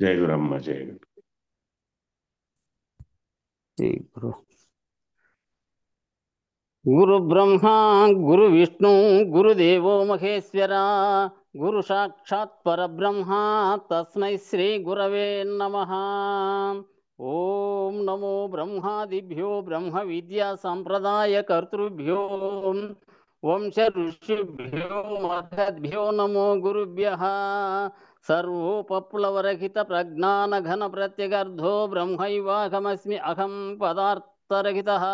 జయ గురమ్మ జయ గురు. శ్రీ గురు గురు బ్రహ్మ గురు విష్ణు గురుదేవో మహేశ్వర గురు సాక్షాత్ పరబ్రహ్మ తస్మై శ్రీ గురవే నమః. ఓం నమో బ్రహ్మాదిభ్యో బ్రహ్మ విద్యా సంప్రదాయ కర్తృభ్యో వంశ ఋషిభ్యో మహద్భ్యో నమో గురుభ్యః. సర్వోపప్లవరహిత ప్రజ్ఞాన ఘన ప్రత్యగర్ధో బ్రహ్మైవాహమస్మి అహం పదార్థరహితః.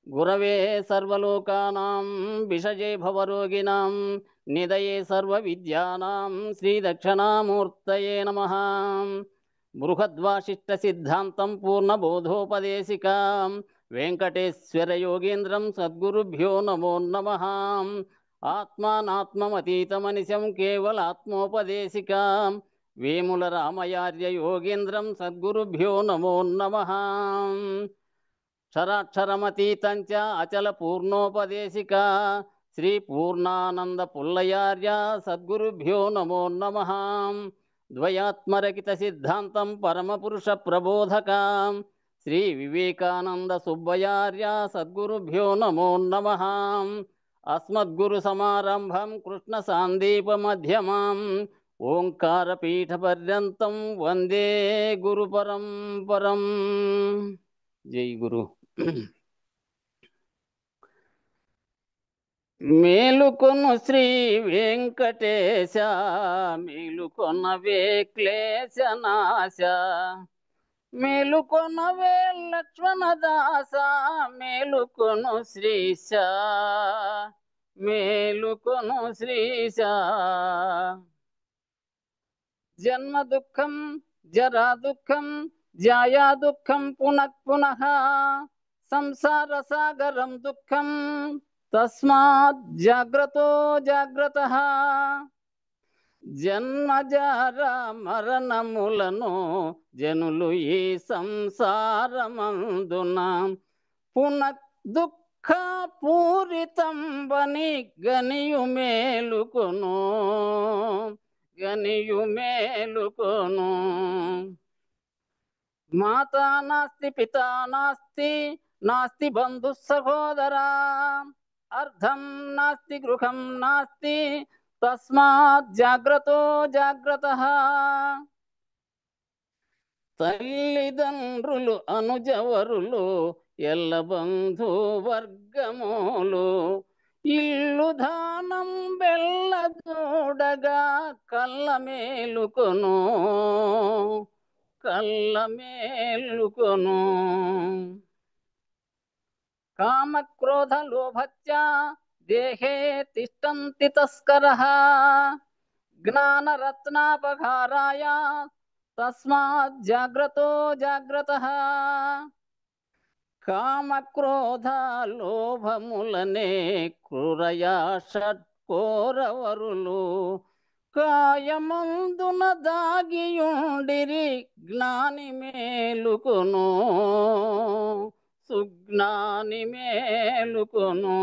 గురవే సర్వలోకానాం విషజే భవరోగిణాం నిదయే సర్వవిద్యానాం శ్రీదక్షిణామూర్తయే నమః. బృహద్వాసిష్ట సిద్ధాంతం పూర్ణబోధోపదేశికాం వెంకటేశ్వర యోగేంద్రం సద్గురుభ్యో నమో నమః. ఆత్మానాత్మమతీతమనిశం కేవలాత్మోపదేశికాం వేముల రామయార్య యోగేంద్రం సద్గురుభ్యో నమో నమః. క్షరాక్షరమతీతంచ అచల పూర్ణోపదేశికా శ్రీ పూర్ణానంద పుల్లయార్య సద్గురుభ్యో నమో నమః. ద్వయాత్మరకిత సిద్ధాంతం పరమపురుష ప్రబోధకాం శ్రీ వివేకానంద సుబ్బయార్య సద్గురుభ్యో నమో నమః. అస్మద్గురు సమారంభం కృష్ణ సాందీప మధ్యమాం ఓంకార పీఠ పర్యంతం వందే గురు పరంపరం. జై గురు. మేలుకొను శ్రీ వెంకటేశ మేలుకొనవే క్లేశనాశ మేలుకొనవే లక్ష్మణదాస మేలుకొను శ్రీశ మేలుకొను శ్రీశ. జన్మ దుఃఖం జరా దుఃఖం జాయా దుఃఖం పునః పునః సంసార సాగరం దుఃఖం తస్మాత్ జాగ్రత్తో జాగ్రత్తః. జన్మజార మరణములను జనులు ఈ సంసారమందున పునః దుఃఖ పూరితం బని గనియు మేలుకొను గనియు మేలుకొను. మాతా నాస్తి పితా నాస్తి నాస్తి బంధు సహోదరా అర్థం నాస్తి గృహం నాస్తి తస్మాత్ జాగ్రత్తో జాగ్రత్తః. తల్లిదండ్రులు అనుజవరులు ఎల్ల బంధు వర్గములు ఇల్లు దానం బెల్ల చూడగా కళ్ళ మేలుకొను కళ్ళ మేలుకొను. కామ క్రోధ లోభచ్చ దేహే తిష్టంతి తస్కరః జ్ఞాన రత్నాపహారాయ తస్మాత్ జాగ్రత్తో జాగ్రత్తః. కామ క్రోధ లోభములనే క్రూరయా షట్కోరవరులు కాయమందున దాగియుండిరి జ్ఞాని మేలుకొను సుజ్ఞాని మేలుకొను.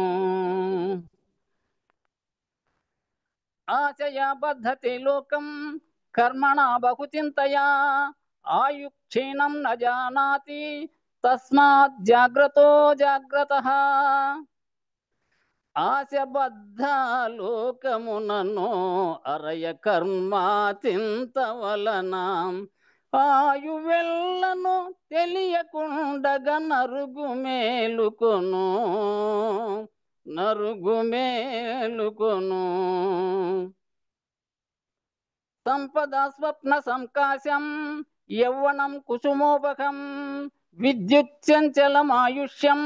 ఆశయా బద్ధతే లోకం కర్మణా బహుచింతయా ఆయుక్షీణం న జానాతి తస్మాత్ జాగ్రత్తో జాగ్రత్తః. ఆశబద్ధ లోకమునను అరయ కర్మా చింత వలన ఆయువెల్లను తెలియకుండగా నరుగు మేలుకొను నరుగు మేలుకొను. సంపద స్వప్న సంకాశం యౌవనం కుసుమోపకం విద్యుచ్చంచలమాయుష్యం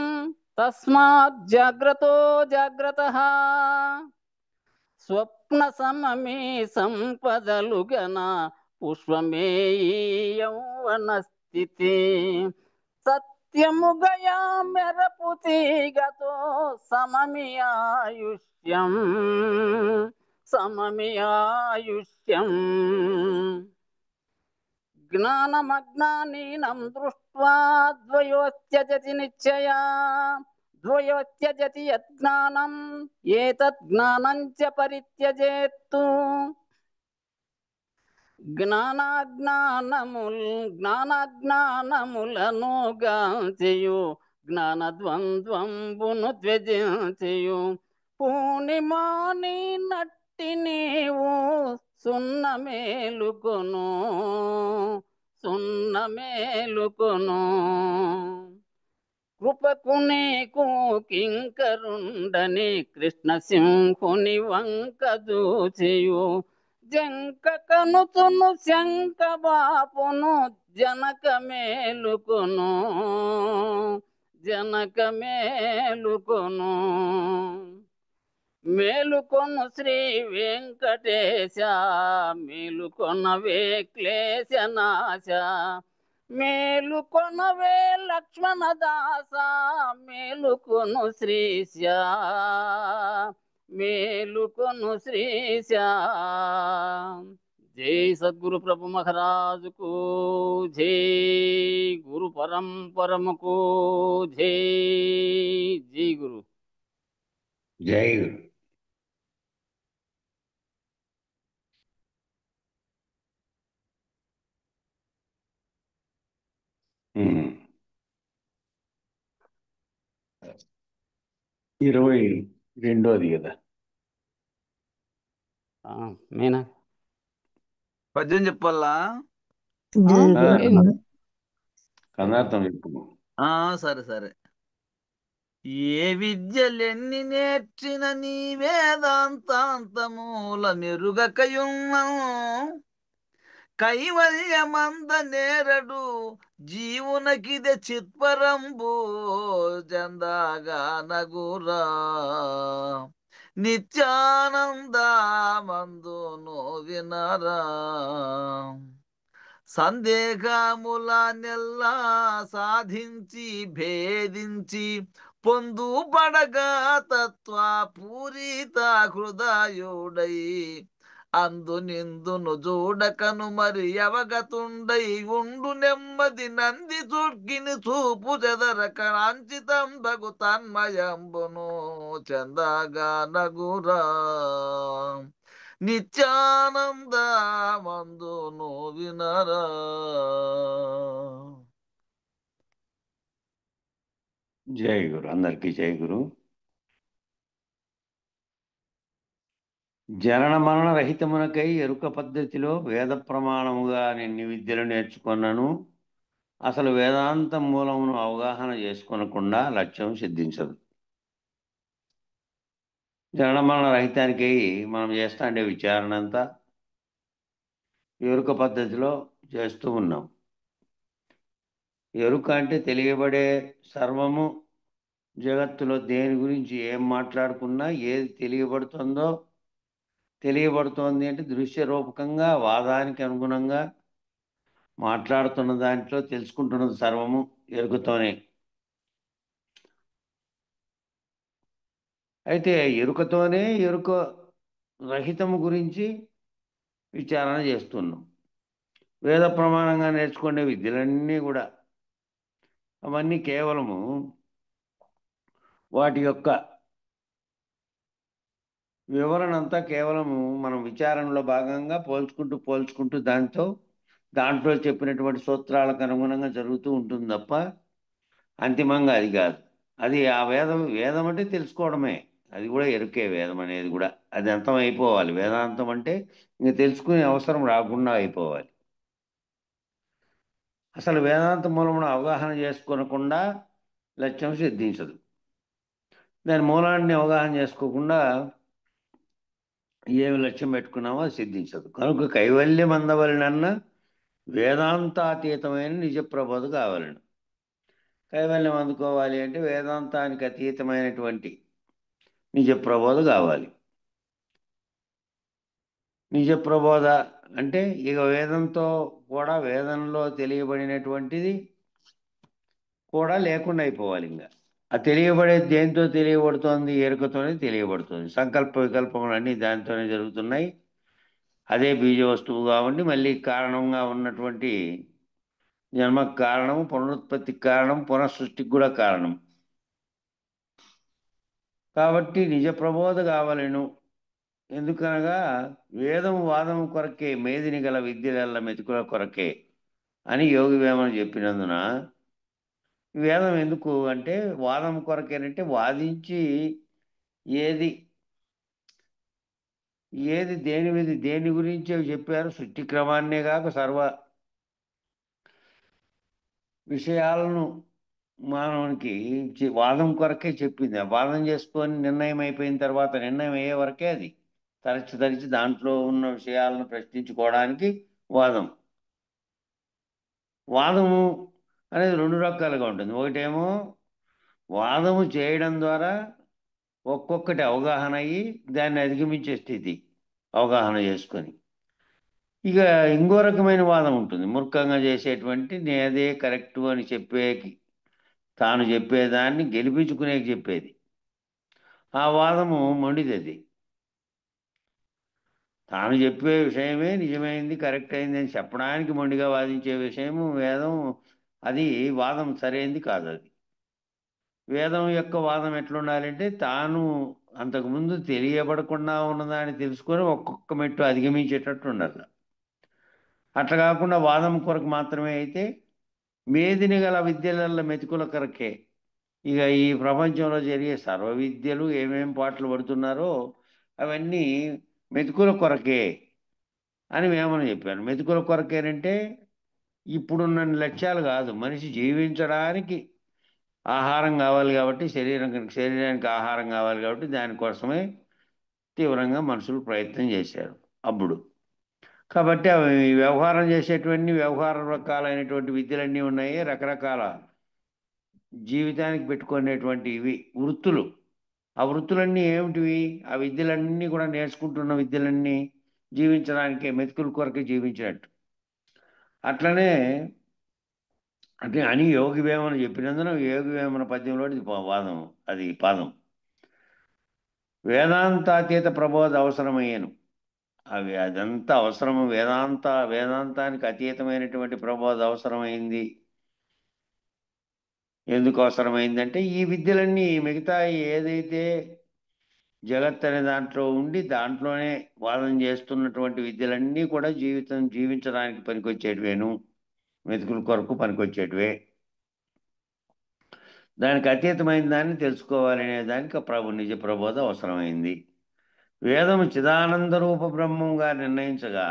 తస్మాత్ జాగ్రత్తో జాగ్రత్తః. స్వప్న సమమే సంపదలు గన పుష్పమే యౌవన స్థితి సత్యముగయా మెరపు తీగతో సమమియాయుష్యం సమమియాయుష్యం. జ్ఞానమజ్ఞానీనం దృష్ట్వా ద్వయోత్యజతి నిశ్చయా ద్వయోత్యజతి యజ్ఞానం ఏతత్ జ్ఞానం చ పరిత్యజేత్తు. జ్ఞానాజ్ఞానములను గాంచియు జ్ఞానద్వంద్వంబును త్యజించియు పూర్ణిమాని నట్టి నీవు సున్న మేలుకొను సున్న మేలుకొను కృపకు నీకు కింకరుండని కృష్ణ సింహుని వంక చూచియు జంక కనుతును శంక బాపును జనక మేలుకొను జనక మేలుకొను మేలుకొను శ్రీ వెంకటేశ మేలుకొనవే క్లేశనాశ మేలుకొనవే లక్ష్మణదాస మేలుకొను శ్రీశ మేలుకొను శ్రీశ. జై సద్గురు ప్రభు మహారాజుకు జై, గురు పరంపరముకు జై. జై గురు. జై గురు. 22ది కదా. నేనా పద్యం చెప్పాలా? కన్నార్థం చెప్పు. సరే సరే. ఏ విద్యలెన్ని నేర్చిన నీ వేదాంతాంతమూల మెరుగకయున్నను కైవల్యమంద నేరడు జీవునకిదే చిత్పరంబు జందాగా నగురా నిత్యానందమందును వినరా సందేహముల నెల్లా సాధించి భేదించి పొందు పడగా తత్వ పూరిత హృదయుడై అందు నిందును చూడకను మరి అవగతుండై ఉండు నెమ్మది నంది చుడ్కిని చూపు చెదరక అంచితం బగు తన్మయంబును చందగా నగురా నిత్యానందమందును వినరా. జై గురు. అందరికీ జై గురు. జనన మరణ రహితమునకై ఎరుక పద్ధతిలో వేద ప్రమాణముగా నిన్ని విద్యలు నేర్చుకున్నను అసలు వేదాంత మూలమును అవగాహన చేసుకొనకుండా లక్ష్యం సిద్ధించదు. జనన మరణ రహితానికై మనం చేస్తాండే విచారణ అంతా ఎరుక పద్ధతిలో చేస్తూ ఉన్నాం. ఎరుక అంటే తెలియబడే సర్వము. జగత్తులో దేని గురించి ఏం మాట్లాడుకున్నా ఏది తెలియబడుతోంది అంటే దృశ్య రూపకంగా వాదానికి అనుగుణంగా మాట్లాడుతున్న దాంట్లో తెలుసుకుంటున్నది సర్వము ఎరుకతోనే. అయితే ఎరుకతోనే ఎరుక రహితము గురించి విచారణ చేస్తున్నాం. వేద ప్రమాణంగా నేర్చుకునే విద్యలన్నీ కూడా అవన్నీ కేవలము వాటి యొక్క వివరణ అంతా కేవలము మనం విచారణలో భాగంగా పోల్చుకుంటూ దాంట్లో చెప్పినటువంటి సూత్రాలకు అనుగుణంగా జరుగుతూ ఉంటుంది తప్ప అంతిమంగా అది కాదు. అది ఆ వేదం అంటే తెలుసుకోవడమే. అది కూడా ఎరుకే. వేదం అనేది కూడా అది అంతం అయిపోవాలి. వేదాంతం అంటే ఇంక తెలుసుకునే అవసరం రాకుండా అయిపోవాలి. అసలు వేదాంత మూలమును అవగాహన చేసుకోనకుండా లక్ష్యం సిద్ధించదు. దాని మూలాన్ని అవగాహన చేసుకోకుండా ఏమి లక్ష్యం పెట్టుకున్నామో అది సిద్ధించదు. కనుక కైవల్యం అందవలనన్న వేదాంతాతీతమైన నిజ ప్రబోధ కావాలను. కైవల్యం అందుకోవాలి అంటే వేదాంతానికి అతీతమైనటువంటి నిజ ప్రబోధ కావాలి. నిజ ప్రబోధ అంటే ఇక వేదంతో కూడా వేదంలో తెలియబడినటువంటిది కూడా లేకుండా అయిపోవాలి. ఇంకా ఆ తెలియబడేది దేంతో తెలియబడుతోంది? ఎరుకతోనే తెలియబడుతుంది. సంకల్ప వికల్పములన్నీ దానితోనే జరుగుతున్నాయి. అదే బీజ వస్తువుగా ఉండి మళ్ళీ కారణంగా ఉన్నటువంటి జన్మకు కారణం, పునరుత్పత్తికి కారణం, పునఃసృష్టికి కూడా కారణం. కాబట్టి నిజ ప్రబోధ కావాలను. ఎందుకనగా వేదం వాదము కొరకే మేదిని గల విద్యల మెతుకుల కొరకే అని యోగి వేమన చెప్పినందున వేదం ఎందుకు అంటే వాదం కొరకేనంటే వాదించి ఏది ఏది దేని మీద దేని గురించి చెప్పారు సృష్టి క్రమాన్నే కాక సర్వ విషయాలను మానవునికి వాదం కొరకే చెప్పింది. ఆ వాదం చేసుకొని నిర్ణయం అయిపోయిన తర్వాత నిర్ణయం అయ్యే వరకే అది తరచి తరచి దాంట్లో ఉన్న విషయాలను ప్రశ్నించుకోవడానికి వాదం. వాదము అనేది రెండు రకాలుగా ఉంటుంది. ఒకటేమో వాదము చేయడం ద్వారా ఒక్కొక్కటి అవగాహన అయ్యి దాన్ని అధిగమించే స్థితి అవగాహన చేసుకొని. ఇక ఇంకో రకమైన వాదం ఉంటుంది, మూర్ఖంగా చేసేటువంటి నేదే కరెక్టు అని చెప్పేకి తాను చెప్పేదాన్ని గెలిపించుకునేకి చెప్పేది. ఆ వాదము మొండిది. తాను చెప్పే విషయమే నిజమైంది కరెక్ట్ అయింది అని చెప్పడానికి మొండిగా వాదించే విషయము వేదం. అది వాదం సరైంది కాదు. అది వేదం యొక్క వాదం ఎట్లుండాలంటే తాను అంతకుముందు తెలియబడకుండా ఉన్నదాన్ని తెలుసుకొని ఒక్కొక్క మెట్టు అధిగమించేటట్టు ఉండాలి. అట్లా కాకుండా వాదం కొరకు మాత్రమే అయితే మేదిని గల విద్యల మెతుకుల కొరకే. ఇక ఈ ప్రపంచంలో జరిగే సర్వ విద్యలు ఏమేం పాటలు పడుతున్నారో అవన్నీ మెతుకుల కొరకే అని వేమన చెప్పాను. మెతుకుల కొరకేనంటే ఇప్పుడున్న లక్ష్యాలు కాదు, మనిషి జీవించడానికి ఆహారం కావాలి కాబట్టి శరీరానికి ఆహారం కావాలి కాబట్టి దానికోసమే తీవ్రంగా మనుషులు ప్రయత్నం చేశారు అప్పుడు. కాబట్టి అవి వ్యవహారం చేసేటువంటి వ్యవహార రకాలైనటువంటి విద్యలన్నీ ఉన్నాయి. రకరకాల జీవితానికి పెట్టుకునేటువంటి ఇవి వృత్తులు. ఆ వృత్తులన్నీ ఏమిటివి? ఆ విద్యలన్నీ కూడా నేర్చుకుంటున్న విద్యలన్నీ జీవించడానికే, మెతుకుల కొరకే జీవించినట్టు. అట్లనే అంటే అని యోగి వేమన చెప్పినందున యోగి వేమన పద్యంలో వాదం, అది పాదం. వేదాంతాతీత ప్రబోధ అవసరమయ్యాను. అదంతా అవసరము. వేదాంతానికి అతీతమైనటువంటి ప్రబోధ అవసరమైంది. ఎందుకు అవసరమైందంటే ఈ విద్యలన్నీ మిగతా ఏదైతే జగత్ అనే దాంట్లో ఉండి దాంట్లోనే వాదన చేస్తున్నటువంటి విద్యలన్నీ కూడా జీవించడానికి పనికొచ్చేటివేను, మెతుకుల కొరకు పనికొచ్చేటివే. దానికి అతీతమైన దాన్ని తెలుసుకోవాలనే దానికి నిజ ప్రబోధ అవసరమైంది. వేదము చిదానంద రూప బ్రహ్మంగా నిర్ణయించగా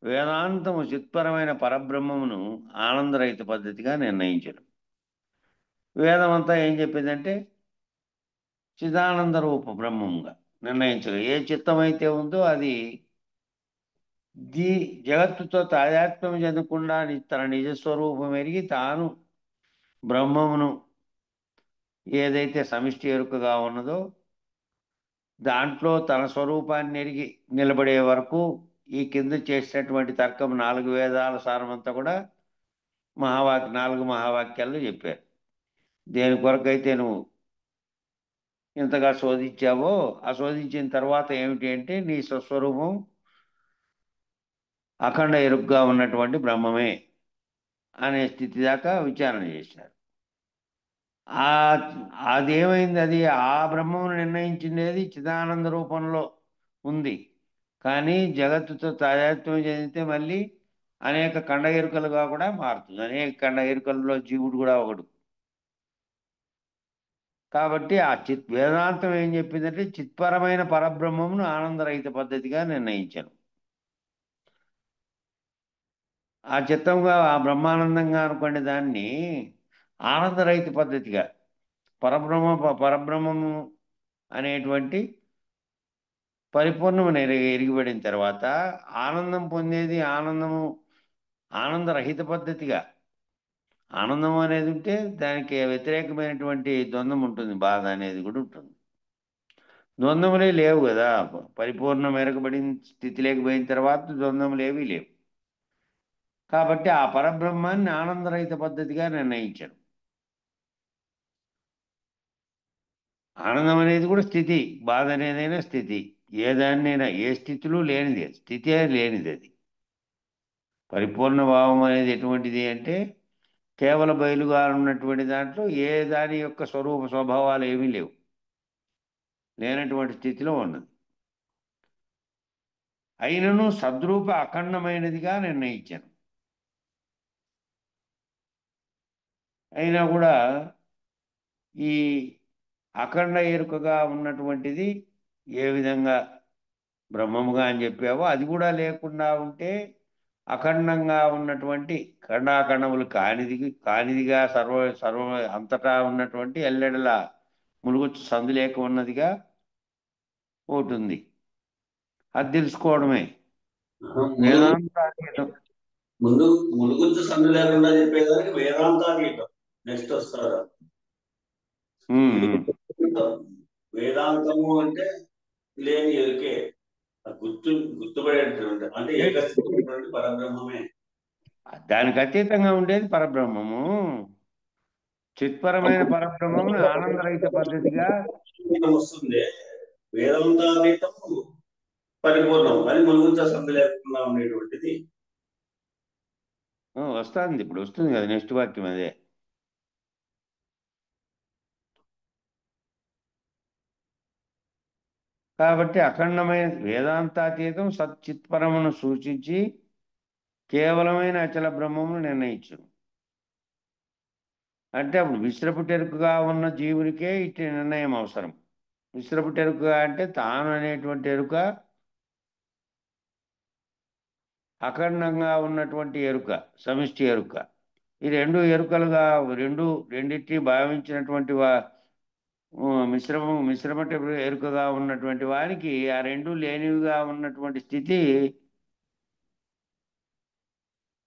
వేదాంతము చిత్పరమైన పరబ్రహ్మమును ఆనందరహిత పద్ధతిగా నిర్ణయించను. వేదం అంతా ఏం చెప్పిందంటే చిదానంద రూప బ్రహ్మంగా నిర్ణయించగా ఏ చిత్తమైతే ఉందో అది జగత్తుతో తాదాత్మ్యం చెందకుండా తన నిజస్వరూపం ఎరిగి తాను బ్రహ్మమును ఏదైతే సమిష్టి ఎరుకగా ఉన్నదో దాంట్లో తన స్వరూపాన్ని ఎరిగి నిలబడే వరకు ఈ కింద చేసినటువంటి తర్కం 4 వేదాల సారమంతా కూడా 4 మహావాక్యాల్లో చెప్పారు. దేని కొరకైతే నువ్వు ఇంతగా శోధించావో ఆ శోధించిన తర్వాత ఏమిటి అంటే నీ స్వస్వరూపం అఖండ ఎరుగ్గా ఉన్నటువంటి బ్రహ్మమే అనే స్థితి దాకా విచారణ చేశారు. అదేమైంది? అది ఆ బ్రహ్మమును నిర్ణయించినది చిదానంద రూపంలో ఉంది. కానీ జగత్తుతో తాదాత్మ్యం చెందితే మళ్ళీ అనేక ఖండ ఎరుకలుగా కూడా మారుతుంది. అనేక ఖండ ఎరుకల్లో జీవుడు కూడా ఒకడు. కాబట్టి ఆ వేదాంతం ఏం చెప్పిందంటే చిత్పరమైన పరబ్రహ్మమును ఆనందరహిత పద్ధతిగా నిర్ణయించాను. ఆ చిత్తంగా ఆ బ్రహ్మానందంగా అనుకునే దాన్ని ఆనందరహిత పద్ధతిగా పరబ్రహ్మము అనేటువంటి పరిపూర్ణము ఎరిగిబడిన తర్వాత ఆనందం పొందేది ఆనందరహిత పద్ధతిగా. ఆనందం అనేది ఉంటే దానికి వ్యతిరేకమైనటువంటి ద్వంద్వం ఉంటుంది, బాధ అనేది కూడా ఉంటుంది. ద్వంద్వములే లేవు కదా. పరిపూర్ణం ఎరగబడిన స్థితి లేకపోయిన తర్వాత ద్వంద్వములు ఏవీ లేవు. కాబట్టి ఆ పరబ్రహ్మాన్ని ఆనందరహిత పద్ధతిగా నిర్ణయించారు. ఆనందం అనేది కూడా స్థితి, బాధ అనేదైనా స్థితి. ఏదాన్నైనా ఏ స్థితిలో లేనిది, స్థితి లేనిది అది. పరిపూర్ణ భావం అనేది ఎటువంటిది అంటే కేవల బయలుగా ఉన్నటువంటి దాంట్లో ఏ దాని యొక్క స్వభావాలు ఏమీ లేవు, లేనటువంటి స్థితిలో ఉన్నది. అయినను సద్రూప అఖండమైనదిగా నిర్ణయించాను. అయినా కూడా ఈ అఖండ ఎరుకగా ఉన్నటువంటిది ఏ విధంగా బ్రహ్మముగా అని చెప్పావో అది కూడా లేకుండా ఉంటే అఖండంగా ఉన్నటువంటి ఖండాఖండములు కానిదిగా సర్వ అంతటా ఉన్నటువంటి ఎల్లెడల ములుగుచ్చు సందు లేక ఉన్నదిగా ఒకటి ఉంది. అది తెలుసుకోవడమే వేదాంతాతీతం. ముందు ములుగుచ్చు సందు లేకుండా చెప్పేదానికి వేదాంతాతీతం నెక్స్ట్ వస్తారు. వేదాంతము అంటే లేని ఎరుకే, గుర్తుపడేటువంటి అంటే ఏకస్థితి పరబ్రహ్మమే. దానికి అతీతంగా ఉండేది పరబ్రహ్మము. చిత్పరమైన పరబ్రహ్మమును ఆనందరహిత పద్ధతిగా వస్తుంది. వేదాంతాతీతం పరిపూర్ణం అని ములుగుచ్చ సందు లేకుండా ఉండేటువంటిది వస్తుంది. ఇప్పుడు వస్తుంది కదా నెక్స్ట్ వాక్యం అదే. కాబట్టి అఖండమైన వేదాంతాతీతం సచ్చిత్పరమును సూచించి కేవలమైన అచల బ్రహ్మమును నిర్ణయించు. అంటే అప్పుడు విశ్రపుటెరుకుగా ఉన్న జీవునికే ఇట్టి నిర్ణయం అవసరం. విశ్రపుటెరుకుగా అంటే తాను అనేటువంటి ఎరుక, అఖండంగా ఉన్నటువంటి ఎరుక, సమిష్టి ఎరుక. ఈ రెండు ఎరుకలుగా రెండిటి భావించినటువంటి మిశ్రమ ఎరుకగా ఉన్నటువంటి వారికి ఆ రెండు లేనివిగా ఉన్నటువంటి స్థితి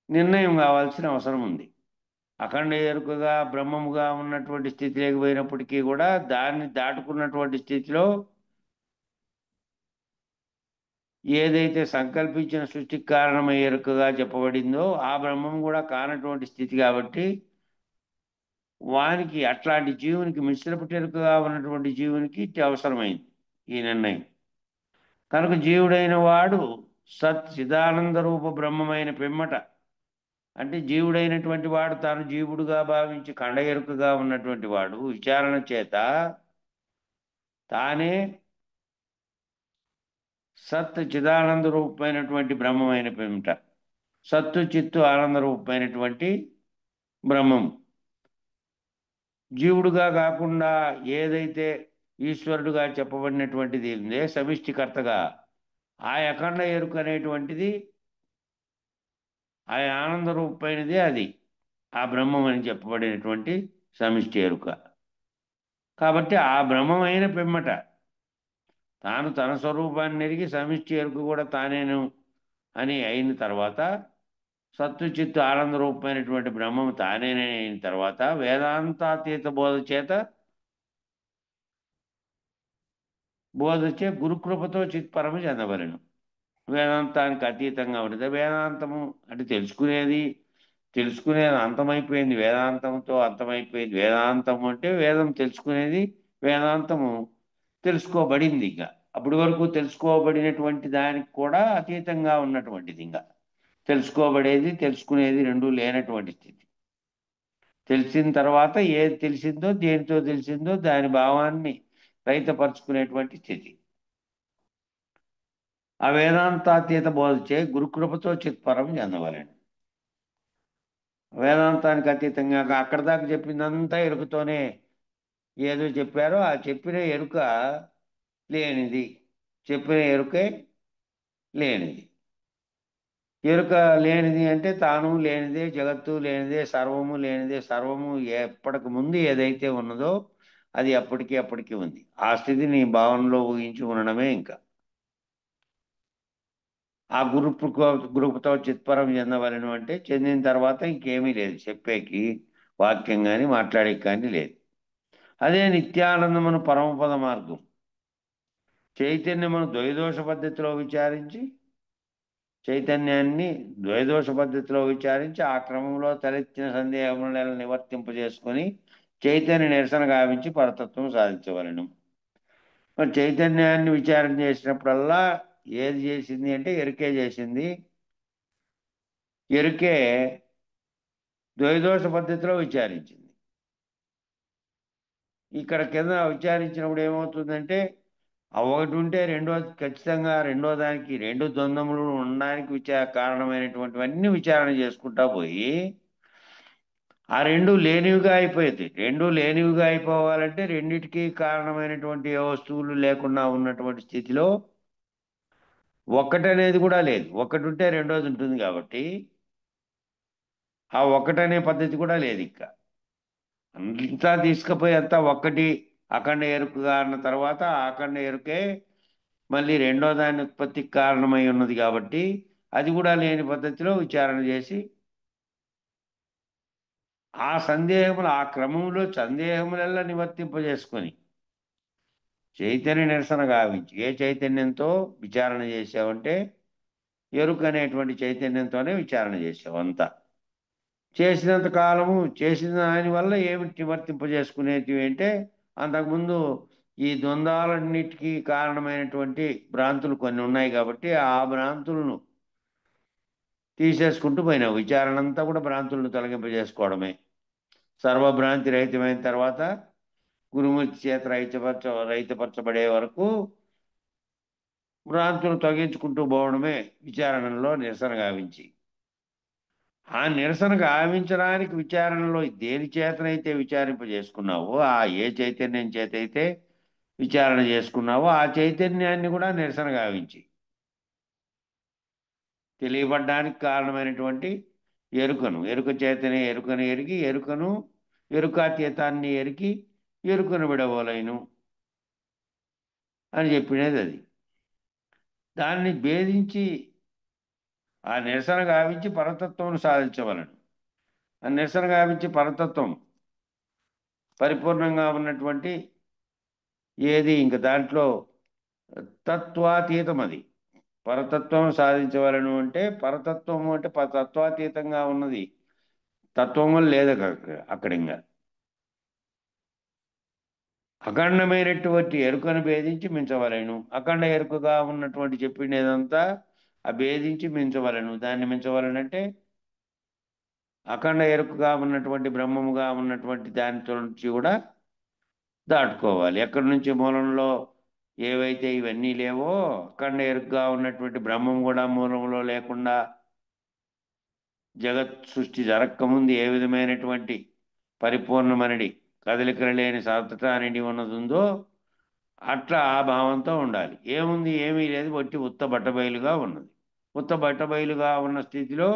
నిర్ణయం కావాల్సిన అవసరం ఉంది. అఖండ ఎరుకగా బ్రహ్మముగా ఉన్నటువంటి స్థితి లేకపోయినప్పటికీ కూడా దాన్ని దాటుకున్నటువంటి స్థితిలో ఏదైతే సంకల్పించిన సృష్టికి కారణమయ్యే ఎరుకగా చెప్పబడిందో ఆ బ్రహ్మం కూడా కానటువంటి స్థితి కాబట్టి వానికి అట్లాంటి జీవునికి మిశ్రపుటెరుకగా ఉన్నటువంటి జీవునికి అవసరమైంది ఈ నిర్ణయం. కనుక జీవుడైన వాడు సత్ చిదానంద రూప బ్రహ్మమైన పిమ్మట, అంటే జీవుడైనటువంటి వాడు తాను జీవుడుగా భావించి ఖండ ఎరుకగా ఉన్నటువంటి వాడు విచారణ చేత తానే సత్ చిదానంద రూపమైనటువంటి బ్రహ్మమైన పిమ్మట, సత్తు చిత్తు ఆనంద రూపమైనటువంటి బ్రహ్మం జీవుడుగా కాకుండా ఏదైతే ఈశ్వరుడుగా చెప్పబడినటువంటిది ఉందే సమిష్టికర్తగా, ఆ అఖండ ఎరుక అనేటువంటిది ఆ ఆనంద రూపమైనది, అది ఆ బ్రహ్మం అని చెప్పబడినటువంటి సమిష్టి ఎరుక. కాబట్టి ఆ బ్రహ్మమైన పిమ్మట తాను తన స్వరూపాన్ని ఎరిగి సమిష్టి ఎరుక కూడా తానేను అని అయిన తర్వాత, సత్తు చిత్తు ఆనంద రూపమైనటువంటి బ్రహ్మము తానేనే అయిన తర్వాత వేదాంతాతీత బోధచే గురుకృపతో చిత్పరము చెందవలెను. వేదాంతానికి అతీతంగా ఉంటుంది. వేదాంతము అంటే తెలుసుకునేది అంతమైపోయింది. వేదాంతంతో అంతమైపోయింది. వేదాంతము అంటే వేదం తెలుసుకునేది, వేదాంతము తెలుసుకోబడింది. ఇంకా అప్పటి వరకు తెలుసుకోబడినటువంటి దానికి కూడా అతీతంగా ఉన్నటువంటిది. ఇంకా తెలుసుకునేది రెండూ లేనటువంటి స్థితి. తెలిసిన తర్వాత ఏది తెలిసిందో, దేనితో తెలిసిందో దాని భావాన్ని రహితపరుచుకునేటువంటి స్థితి. ఆ వేదాంతాతీత బోధచే గురుకృపతో చిత్పరం చెందవలెను. వేదాంతానికి అతీతంగా అక్కడ దాకా చెప్పిందంతా ఎరుకతోనే ఏదో చెప్పారో ఆ చెప్పిన ఎరుక లేనిది, చెప్పిన ఎరుకే లేనిది. ఎరుక లేనిది అంటే తాను లేనిదే, జగత్తు లేనిదే, సర్వము లేనిదే. సర్వము ఎప్పటికి ముందు ఏదైతే ఉన్నదో అది అప్పటికి ఉంది. ఆ స్థితిని భావనలో ఊహించి ఉండడమే. ఇంకా ఆ గ్రూపుతో చిత్పరం చెందవలను అంటే చెందిన తర్వాత ఇంకేమీ లేదు, చెప్పేకి వాక్యం కానీ మాట్లాడేకి కానీ లేదు. అదే నిత్యానందమును పరమపద మార్గం. చైతన్యమును ద్వైదోష పద్ధతిలో విచారించి, చైతన్యాన్ని ద్వైదోష పద్ధతిలో విచారించి ఆ క్రమంలో తలెత్తిన సందేహములను నివర్తింపజేసుకొని చైతన్య నిరసన గావించి పరతత్వం సాధించవలను. మరి చైతన్యాన్ని విచారణ చేసినప్పుడల్లా ఏది చేసింది అంటే ఎరుకే చేసింది. ఎరుకే ద్వైదోష పద్ధతిలో విచారించింది. ఇక్కడ కింద విచారించినప్పుడు ఏమవుతుందంటే ఆ ఒకటి ఉంటే ఖచ్చితంగా రెండో దానికి రెండు ద్వంద్వములు ఉండడానికి కారణమైనటువంటివన్నీ విచారణ చేసుకుంటా పోయి ఆ రెండు లేనివిగా అయిపోయింది. రెండు లేనివిగా అయిపోవాలంటే రెండిటికి కారణమైనటువంటి ఏ వస్తువులు లేకుండా ఉన్నటువంటి స్థితిలో ఒక్కటనేది కూడా లేదు. ఒకటి ఉంటే రెండోది ఉంటుంది కాబట్టి ఆ ఒక్కటనే పద్ధతి కూడా లేదు ఇంకా. అంతా తీసుకుపోయి అంతా ఒక్కటి అఖండ ఎరుకగా అన్న తర్వాత ఆ అఖండ ఎరుకే మళ్ళీ రెండో దాని ఉత్పత్తికి కారణమై ఉన్నది కాబట్టి అది కూడా లేని పద్ధతిలో విచారణ చేసి ఆ సందేహములు ఆ క్రమంలో సందేహములెల్లా నివర్తింపజేసుకొని చైతన్య నిరసన గావించి ఏ చైతన్యంతో విచారణ చేసావంటే ఎరుక అనేటువంటి చైతన్యంతోనే విచారణ చేసావు అంతా. చేసినంత కాలము చేసిన దాని వల్ల ఏమి నివర్తింపజేసుకునేటివి అంటే అంతకుముందు ఈ ద్వంద్వాలన్నిటికీ కారణమైనటువంటి భ్రాంతులు కొన్ని ఉన్నాయి కాబట్టి ఆ భ్రాంతులను తీసేసుకుంటూ పోయినావు. విచారణ అంతా కూడా భ్రాంతులను తొలగింపజేసుకోవడమే. సర్వభ్రాంతి రహితమైన తర్వాత గురుమూర్తి చేత రహితపరచబడే వరకు భ్రాంతులు తొలగించుకుంటూ పోవడమే విచారణలో నిరసన గావించి. ఆ నిరసన గావించడానికి విచారణలో దేని చేతనైతే విచారింపజేసుకున్నావో ఆ ఏ చైతన్యం చేతైతే విచారణ చేసుకున్నావో ఆ చైతన్యాన్ని కూడా నిరసన గావించి తెలియబడ్డానికి కారణమైనటువంటి ఎరుక చేతనే ఎరుకను ఎరిగి ఎరుకాతీతాన్ని ఎరిగి ఎరుకను విడవలేను అని చెప్పినది అది. దాన్ని భేదించి ఆ నిరసన గావించి పరతత్వం సాధించవలను. ఆ నిరసన గావించి పరతత్వం పరిపూర్ణంగా ఉన్నటువంటి ఏది ఇంక దాంట్లో తత్వాతీతం అది. పరతత్వం సాధించవలను అంటే పరతత్వం అంటే తత్వాతీతంగా ఉన్నది. తత్వం లేదు అక్కడ ఇంకా. అఖండమైనటువంటి ఎరుకను భేదించి మించవలను. అఖండ ఎరుకగా ఉన్నటువంటి చెప్పినదంతా ఆ భేదించి మించవలను. దాన్ని మించవలనంటే అఖండ ఎరుకగా ఉన్నటువంటి బ్రహ్మముగా ఉన్నటువంటి దానితో నుంచి కూడా దాటుకోవాలి. ఎక్కడి నుంచి మూలంలో ఏవైతే ఇవన్నీ లేవో అఖండ ఎరుకగా ఉన్నటువంటి బ్రహ్మం కూడా మూలంలో లేకుండా జగత్ సృష్టి జరక్కముందు ఏ విధమైనటువంటి పరిపూర్ణమనడి కదలికలు లేని సతతానిడి ఉన్నది ఉందో అట్లా ఆ భావంతో ఉండాలి. ఏముంది? ఏమీ లేదు, వట్టి ఉత్త బట్టబయలుగా ఉన్నది. ఉత్త బట్టబయలుగా ఉన్న స్థితిలో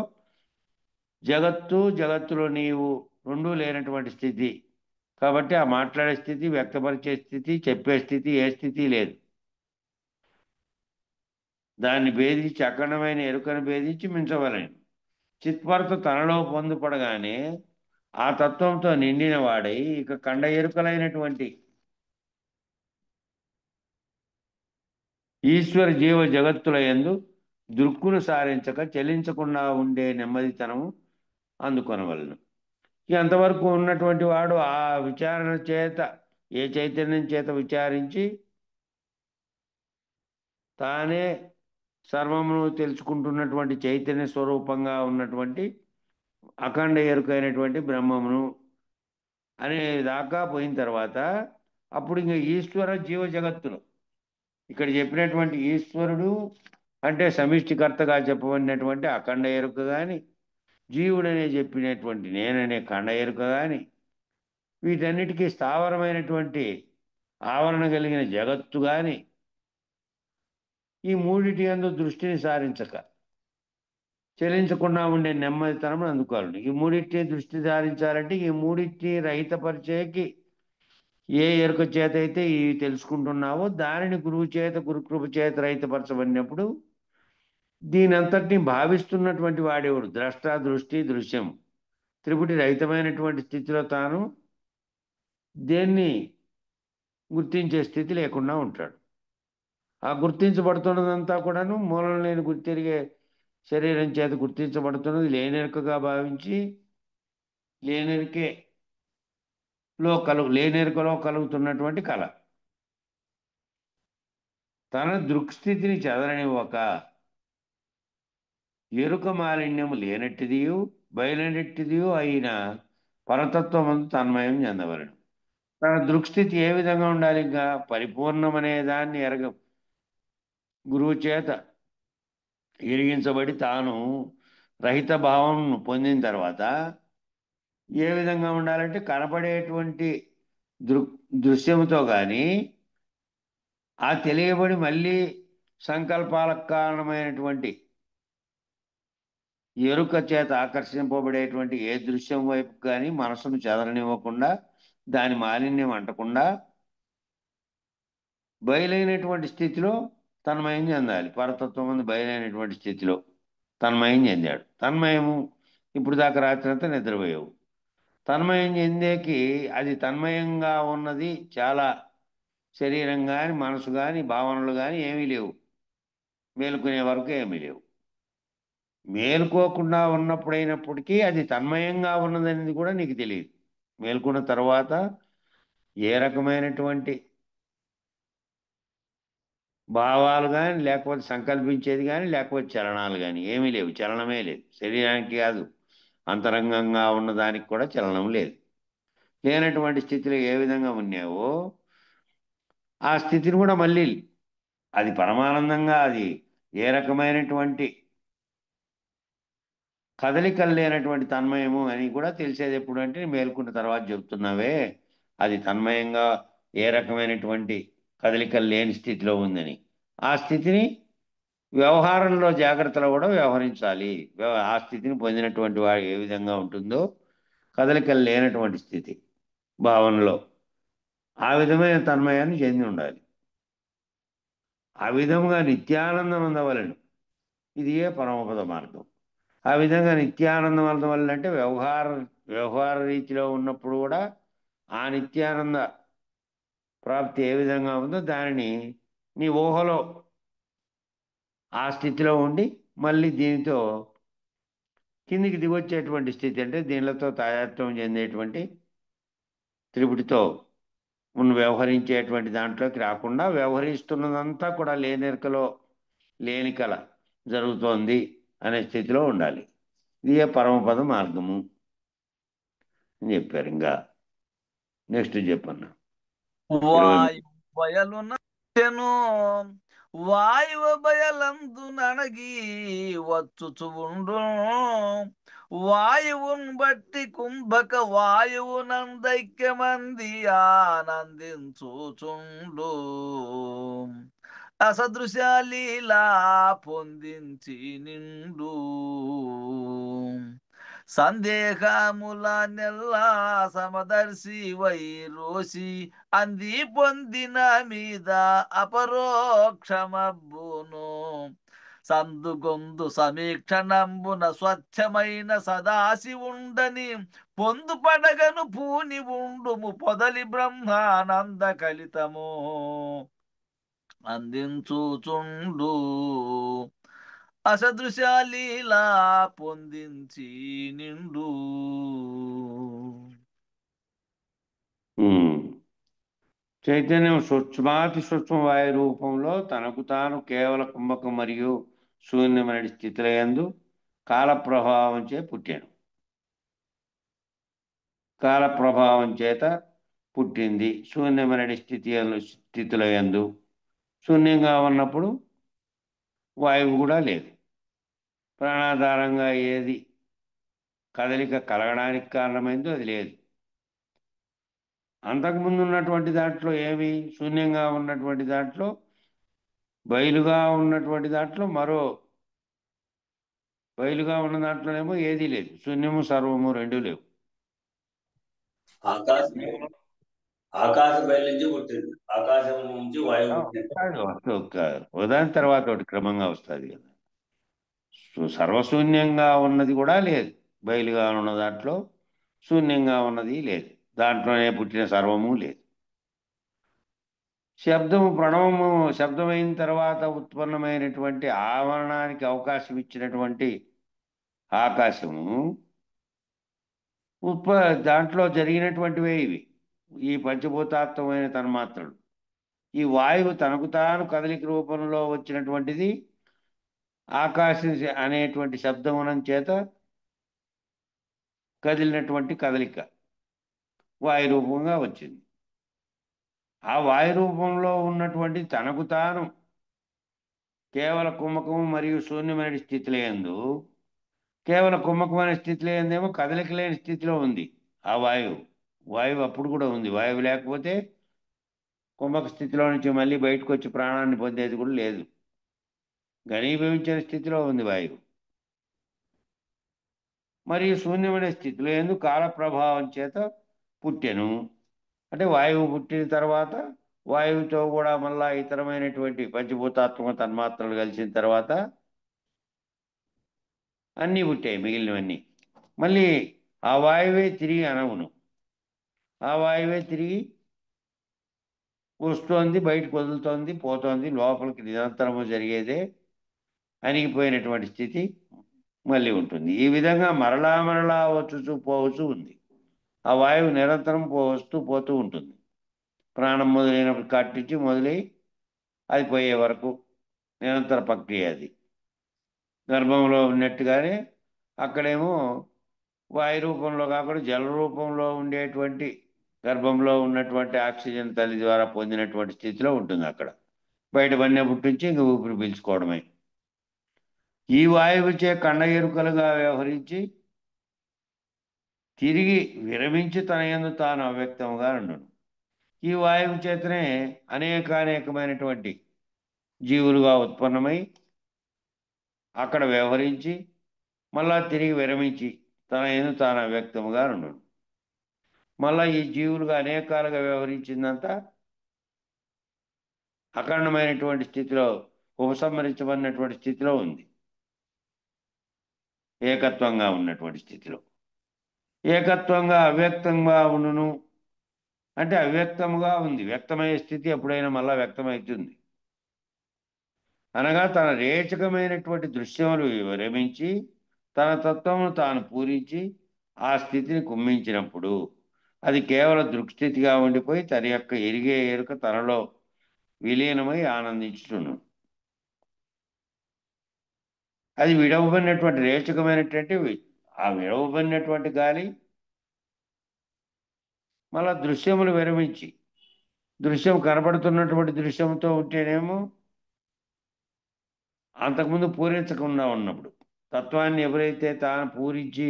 జగత్తులో నీవు రెండూ లేనటువంటి స్థితి కాబట్టి ఆ మాట్లాడే స్థితి, వ్యక్తపరిచే స్థితి, చెప్పే స్థితి ఏ స్థితి లేదు. దాన్ని భేదించి అఖండమైన ఎరుకను భేదించి మించవలని. చిత్పరత తనలో పొందుపడగానే ఆ తత్వంతో నిండిన వాడై ఇక కండ ఎరుకలైనటువంటి ఈశ్వర జీవ జగత్తుల యందు దృక్కును సారించక చెలించకుండా ఉండే నెమ్మదితనము అందుకొనవలను. అంతవరకు ఉన్నటువంటి వాడు ఆ విచారణ చేత ఏ చైతన్యం చేత విచారించి తానే సర్వమును తెలుసుకుంటున్నటువంటి చైతన్య స్వరూపంగా ఉన్నటువంటి అఖండ ఎరుకైనటువంటి బ్రహ్మమును అనే దాకా పోయిన తర్వాత అప్పుడు ఇంకా ఈశ్వర జీవ జగత్తులు ఇక్కడ చెప్పినటువంటి ఈశ్వరుడు అంటే సమిష్టికర్తగా చెప్పబడినటువంటి అఖండ ఎరుక కానీ జీవుడనే చెప్పినటువంటి నేననే ఖండ ఎరుక కానీ వీటన్నిటికీ స్థావరమైనటువంటి ఆవరణ కలిగిన జగత్తు కానీ ఈ మూడిటి యందు దృష్టిని సారించక చెలించకుండా ఉండే నెమ్మదితనం అందుకోవాలి. ఈ మూడింటిని దృష్టి సారించాలంటే ఈ మూడింటిని రహితపరిచేకి ఏ ఎరుక చేత అయితే ఇవి తెలుసుకుంటున్నావో దానిని గురుకృప చేత రహితపరచబడినప్పుడు దీని అంతటిని భావిస్తున్నటువంటి వాడేవాడు ద్రష్ట, దృష్టి, దృశ్యం త్రిపుటి రహితమైనటువంటి స్థితిలో తాను దేన్ని గుర్తించే స్థితి లేకుండా ఉంటాడు. ఆ గుర్తించబడుతున్నదంతా కూడాను మూలం లేని గుర్తిరిగే శరీరం చేత గుర్తించబడుతున్నది లేనెరుకగా భావించి లేనెరుకలో కలుగుతున్నటువంటి కళ తన దృక్స్థితిని చెదరనివ్వక ఎరుక మాలిన్యము లేనట్టిదియు బయలనట్టిదియు అయిన పరతత్వమందు తన్మయం చెందవలను. తన దృక్స్థితి ఏ విధంగా ఉండాలి? ఇంకా పరిపూర్ణమనే దాన్ని గురువు చేత ఎరిగించబడి తాను రహిత భావం పొందిన తర్వాత ఏ విధంగా ఉండాలంటే కనపడేటువంటి దృ దృశ్యముతో కానీ ఆ తెలియబడి మళ్ళీ సంకల్పాలకు కారణమైనటువంటి ఎరుక చేత ఆకర్షింపబడేటువంటి ఏ దృశ్యం వైపు కానీ మనసును చెదరనివ్వకుండా దాని మాలిన్యం అంటకుండా బయలైనటువంటి స్థితిలో తన్మయం చెందాలి. పరతత్వం ముందు బయలైనటువంటి స్థితిలో తన్మయం చెందాడు. తన్మయము ఇప్పుడు దాకా రాత్రి అంతా నిద్రపోయావు. తన్మయం చెందేకి అది తన్మయంగా ఉన్నది చాలా శరీరం కానీ మనసు కానీ భావనలు కానీ ఏమీ లేవు. మేలుకునే వరకు ఏమీ లేవు. మేలుకోకుండా ఉన్నప్పుడైనప్పటికీ అది తన్మయంగా ఉన్నదనేది కూడా నీకు తెలియదు. మేల్కొన్న తర్వాత ఏ రకమైనటువంటి భావాలు కానీ లేకపోతే సంకల్పించేది కానీ లేకపోతే చలనాలు కానీ ఏమీ లేవు. చలనమే లేదు. శరీరానికి కాదు, అంతరంగంగా ఉన్నదానికి కూడా చలనం లేదు. లేనటువంటి స్థితిలో ఏ విధంగా ఉన్నావో ఆ స్థితిని కూడా మళ్ళీ అది పరమానందంగా అది ఏ రకమైనటువంటి కదలికలు లేనటువంటి తన్మయము అని కూడా తెలిసేది ఎప్పుడు అంటే మేల్కొన్న తర్వాత చెప్తున్నావే అది తన్మయంగా ఏ రకమైనటువంటి కదలికలు లేని స్థితిలో ఉందని. ఆ స్థితిని వ్యవహారంలో జాగ్రత్తలో కూడా వ్యవహరించాలి. ఆ స్థితిని పొందినటువంటి వాడు ఏ విధంగా ఉంటుందో కదలికలు లేనటువంటి స్థితి భావనలో ఆ విధమైన తన్మయాన్ని చెంది ఉండాలి. ఆ విధముగా నిత్యానందం అందవలను. ఇది ఏ పరమపద మార్గం. ఆ విధంగా నిత్యానందం అందవలన అంటే వ్యవహార రీతిలో ఉన్నప్పుడు కూడా ఆ నిత్యానంద ప్రాప్తి ఏ విధంగా ఉందో దానిని నీ ఊహలో ఆ స్థితిలో ఉండి మళ్ళీ దీనితో కిందికి దిగొచ్చేటువంటి స్థితి అంటే దీనిలతో తాదాత్మ్యం చెందేటువంటి త్రిపుటితో వ్యవహరించేటువంటి దాంట్లోకి రాకుండా వ్యవహరిస్తున్నదంతా కూడా లేనెరకలో లేని కల జరుగుతోంది అనే స్థితిలో ఉండాలి. ఇదే పరమపద మార్గము అని చెప్పారు. ఇంకా నెక్స్ట్ చెప్పన్నా. వాయు బయలు నచ్చెను వాయువ బయలందు నణగి వచ్చుచు ఉండు వాయువున్ బట్టి కుంభక వాయువునందైక్యమంది ఆనందించుచుండు అసదృశాలీలా పొందించి నిండు సందేహముల నెల్లా సమదర్శి వైరోసి అంది పొందిన మీద అపరోక్షమబ్బును సందుగొందు సమీక్షణంబున స్వచ్ఛమైన సదాసి ఉండని పొందు పడగను పూని ఉండుము పొదలి బ్రహ్మానంద కలితము అందించుచుండు అసదృశాలీలా పొందించి నిండు. చైతన్యం సూక్ష్మాతి సూక్ష్మ వాయు రూపంలో తనకు తాను కేవల కుంభకం మరియు శూన్యమైన స్థితుల యందు కాల ప్రభావం పుట్టాను. కాల ప్రభావం చేత పుట్టింది. శూన్యమైన స్థితుల యందు శూన్యంగా ఉన్నప్పుడు వాయువు కూడా లేదు. ప్రాణాధారంగా ఏది కదలిక కలగడానికి కారణమైందో అది లేదు. అంతకుముందు ఉన్నటువంటి దాంట్లో ఏమి శూన్యంగా ఉన్నటువంటి దాంట్లో బయలుగా ఉన్నటువంటి దాంట్లో బయలుగా ఉన్న దాంట్లోనేమో ఏదీ లేదు. శూన్యము సర్వము రెండూ లేవు. ఆకాశం బయలు నుంచి పుట్టింది. ఆకాశం నుంచి వాయువు పుట్టింది. ఉదాహరణ తర్వాత ఒకటి క్రమంగా వస్తుంది కదా. సర్వశూన్యంగా ఉన్నది కూడా లేదు. బయలుగా ఉన్న దాంట్లో శూన్యంగా ఉన్నది లేదు. దాంట్లోనే పుట్టిన సర్వము లేదు. ప్రణవము శబ్దమైన తర్వాత ఉత్పన్నమైనటువంటి ఆవరణానికి అవకాశం ఇచ్చినటువంటి ఆకాశము దాంట్లో జరిగినటువంటివే ఇవి. ఈ పంచభూతాత్మకమైన తన్మాత్రలు. ఈ వాయువు తనకు తాను కదలిక రూపంలో వచ్చినటువంటిది ఆకాశం అనేటువంటి శబ్దమునం చేత కదిలినటువంటి కదలిక వాయు రూపంగా వచ్చింది. ఆ వాయు రూపంలో ఉన్నటువంటి తనకు తాను కేవల కుమ్మకము మరియు శూన్యమైన స్థితిలో యందు, కేవల కుమ్మకమైన స్థితిలో ఏందేమో కదలిక లేని స్థితిలో ఉంది ఆ వాయువు అప్పుడు కూడా ఉంది. వాయువు లేకపోతే కుంభక స్థితిలో నుంచి మళ్ళీ బయటకు వచ్చి ప్రాణాన్ని పొందేది కూడా లేదు. ఘనీభవించిన స్థితిలో ఉంది వాయువు. మరియు శూన్యమైన స్థితిలో ఎందు కాల ప్రభావం చేత పుట్టెను. అంటే వాయువు పుట్టిన తర్వాత వాయువుతో కూడా మళ్ళా ఇతరమైనటువంటి పంచభూతాత్మక తన్మాత్రలు కలిసిన తర్వాత అన్నీ పుట్టాయి మిగిలినవన్నీ. మళ్ళీ ఆ వాయువే తిరిగి అనవును. ఆ వాయువే తిరిగి వస్తోంది, బయటకు వదులుతోంది, పోతోంది. లోపలికి నిరంతరము జరిగేదే అణిగిపోయినటువంటి స్థితి మళ్ళీ ఉంటుంది. ఈ విధంగా మరలా మరలా వచ్చుచూ పోవచ్చు ఉంది. ఆ వాయువు నిరంతరం వస్తూ పోతూ ఉంటుంది. ప్రాణం మొదలైనప్పుడు కట్టించి మొదలై అది పోయే వరకు నిరంతర ప్రక్రియ అది. గర్భంలో ఉన్నట్టుగానే అక్కడేమో వాయు రూపంలో కాకుండా జల రూపంలో ఉండేటువంటి గర్భంలో ఉన్నటువంటి ఆక్సిజన్ తల్లి ద్వారా పొందినటువంటి స్థితిలో ఉంటుంది. అక్కడ బయట పడిన పుట్టించి ఇంక ఊపిరి పీల్చుకోవడమే. ఈ వాయువుచే కండ ఎరుకలుగా వ్యవహరించి తిరిగి విరమించి తన యందు తాను అవ్యక్తముగా ఉండును. ఈ వాయువు చేతనే అనేకమైనటువంటి జీవులుగా ఉత్పన్నమై అక్కడ వ్యవహరించి మళ్ళా తిరిగి విరమించి తన యందు తాను అవ్యక్తముగా ఉండును. మళ్ళా ఈ జీవులుగా అనేకాలుగా వ్యవహరించిందంతా అఖండమైనటువంటి స్థితిలో ఉపసంహరించబడినటువంటి స్థితిలో ఉంది. ఏకత్వంగా ఉన్నటువంటి స్థితిలో. ఏకత్వంగా అవ్యక్తంగా ఉండును అంటే అవ్యక్తముగా ఉంది. వ్యక్తమయ్యే స్థితి ఎప్పుడైనా మళ్ళా వ్యక్తమవుతుంది. అనగా తన రేచకమైనటువంటి దృశ్యములు విరమించి తన తత్వమును తాను పూరించి ఆ స్థితిని కుమ్మించినప్పుడు అది కేవల దృక్స్థితిగా ఉండిపోయి తన యొక్క ఎరిగే ఎరుక తనలో విలీనమై ఆనందించును. అది విడవబడినటువంటి రేచకమైనటువంటి ఆ విడవబడినటువంటి గాలి మళ్ళా దృశ్యములు విరమించి దృశ్యం కనబడుతున్నటువంటి దృశ్యంతో ఉంటేనేమో అంతకుముందు పూరించకుండా ఉన్నప్పుడు తత్వాన్ని ఎవరైతే తాను పూరించి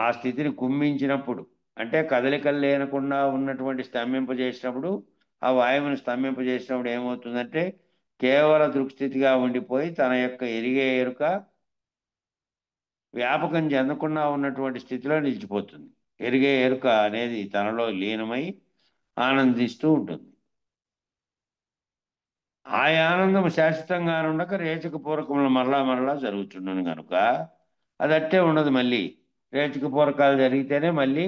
ఆ స్థితిని కుమ్మించినప్పుడు అంటే కదలికలు లేనకుండా ఉన్నటువంటి స్తంభింపజేసినప్పుడు ఆ వాయువుని స్తంభింపజేసినప్పుడు ఏమవుతుందంటే కేవల దృక్స్థితిగా ఉండిపోయి తన యొక్క ఎరిగే ఎరుక వ్యాపకం చెందకుండా ఉన్నటువంటి స్థితిలో నిలిచిపోతుంది. ఎరిగే ఎరుక అనేది తనలో లీనమై ఆనందిస్తూ ఉంటుంది. ఆ ఆనందం శాశ్వతంగా ఉండక రేచకపూర్వకములు మరలా మరలా జరుగుతుండను కనుక అది అట్టే ఉండదు. మళ్ళీ రేచకపూర్వకాలు జరిగితేనే మళ్ళీ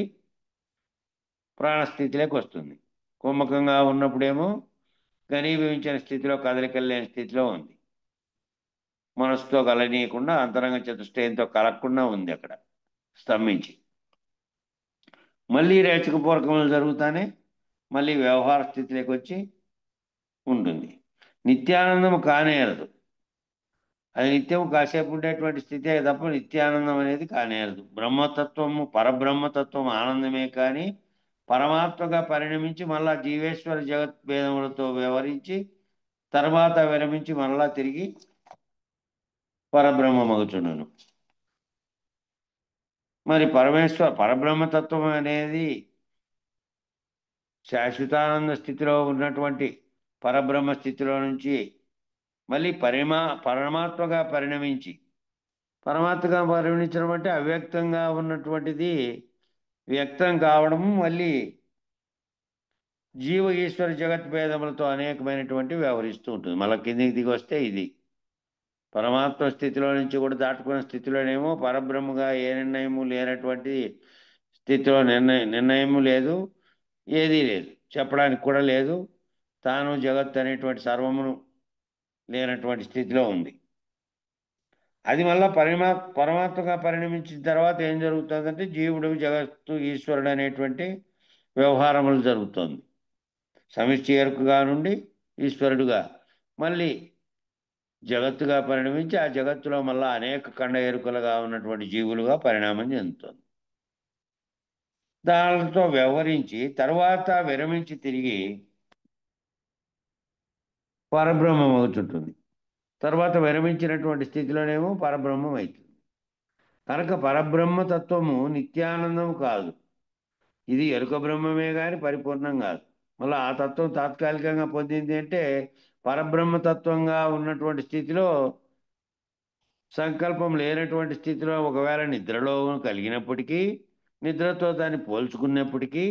ప్రాణస్థితిలోకి వస్తుంది. కుమ్మకంగా ఉన్నప్పుడేమో ఘనీభవించిన స్థితిలో కదలికలు లేని స్థితిలో ఉంది. మనసుతో కలనీయకుండా అంతరంగ చతుష్టయంతో కలగకుండా ఉంది. అక్కడ స్తంభించి మళ్ళీ రేచకపూర్వకములు జరుగుతానే మళ్ళీ వ్యవహార స్థితిలోకి వచ్చి ఉంటుంది. నిత్యానందము కానేరదు. అది నిత్యం కాసేపు ఉండేటువంటి స్థితే తప్ప నిత్యానందం అనేది కానేరదు. బ్రహ్మతత్వము పరబ్రహ్మతత్వం ఆనందమే కానీ పరమాత్మగా పరిణమించి మళ్ళా జీవేశ్వర జగద్భేదములతో వ్యవహరించి తర్వాత విరమించి మళ్ళా తిరిగి పరబ్రహ్మమగుచుండును. మరి పరబ్రహ్మతత్వం అనేది శాశ్వతానంద స్థితిలో ఉన్నటువంటి పరబ్రహ్మ స్థితిలో నుంచి మళ్ళీ పరమాత్మగా పరిణమించి పరమాత్మగా పరిగణించడం అంటే అవ్యక్తంగా ఉన్నటువంటిది వ్యక్తం కావడము మళ్ళీ జీవ ఈశ్వర జగద్భేదములతో అనేకమైనటువంటి వ్యవహరిస్తూ ఉంటుంది. మళ్ళీ కిందికి దిగి వస్తే ఇది పరమాత్మ స్థితిలో నుంచి కూడా దాటుకున్న స్థితిలోనేమో పరబ్రహ్మగా ఏ నిర్ణయము లేనటువంటి స్థితిలో నిర్ణయము లేదు, ఏదీ లేదు, చెప్పడానికి కూడా లేదు. తాను జగత్ అనేటువంటి సర్వమును లేనటువంటి స్థితిలో ఉంది. అది మళ్ళా పరమాత్మగా పరిణమించిన తర్వాత ఏం జరుగుతుందంటే జీవుడు జగత్తు ఈశ్వరుడు అనేటువంటి వ్యవహారములు జరుగుతుంది. సమిష్టి ఎరుకగా నుండి ఈశ్వరుడుగా మళ్ళీ జగత్తుగా పరిణమించి ఆ జగత్తులో మళ్ళా అనేక ఖండ ఎరుకలుగా ఉన్నటువంటి జీవులుగా పరిణామం చెందుతుంది. దానితో వ్యవహరించి తర్వాత విరమించి తిరిగి పరబ్రహ్మం అవుతుంటుంది. తర్వాత విరమించినటువంటి స్థితిలోనేమో పరబ్రహ్మం అవుతుంది. కనుక పరబ్రహ్మతత్వము నిత్యానందం కాదు. ఇది ఎరుక బ్రహ్మమే కానీ పరిపూర్ణం కాదు. మళ్ళీ ఆ తత్వం తాత్కాలికంగా పొందింది అంటే పరబ్రహ్మతత్వంగా ఉన్నటువంటి స్థితిలో సంకల్పం లేనటువంటి స్థితిలో ఒకవేళ నిద్రలో కలిగినప్పటికీ, నిద్రతో దాన్ని పోల్చుకున్నప్పటికీ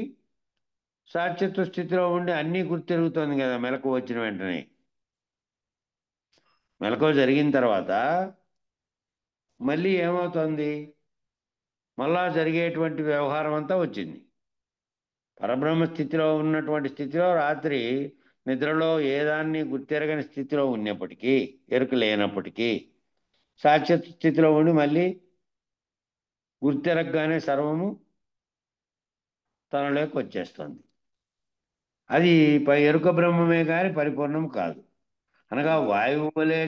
సాక్షిత్వ స్థితిలో ఉండి అన్నీ గుర్తెరుగుతోంది కదా మెలకు వచ్చిన వెంటనే. మెలకువ జరిగిన తర్వాత మళ్ళీ ఏమవుతుంది? మళ్ళా జరిగేటువంటి వ్యవహారం అంతా వచ్చింది. పరబ్రహ్మ స్థితిలో ఉన్నటువంటి స్థితిలో రాత్రి నిద్రలో ఏదాన్ని గుర్తెరగని స్థితిలో ఉన్నప్పటికీ, ఎరుక లేనప్పటికీ సాక్షిత్వ స్థితిలో ఉండి మళ్ళీ గుర్తెరగగానే సర్వము తనలోకి వచ్చేస్తుంది. అది ఎరుక బ్రహ్మమే కానీ పరిపూర్ణం కాదు. అనగా వాయువు వలె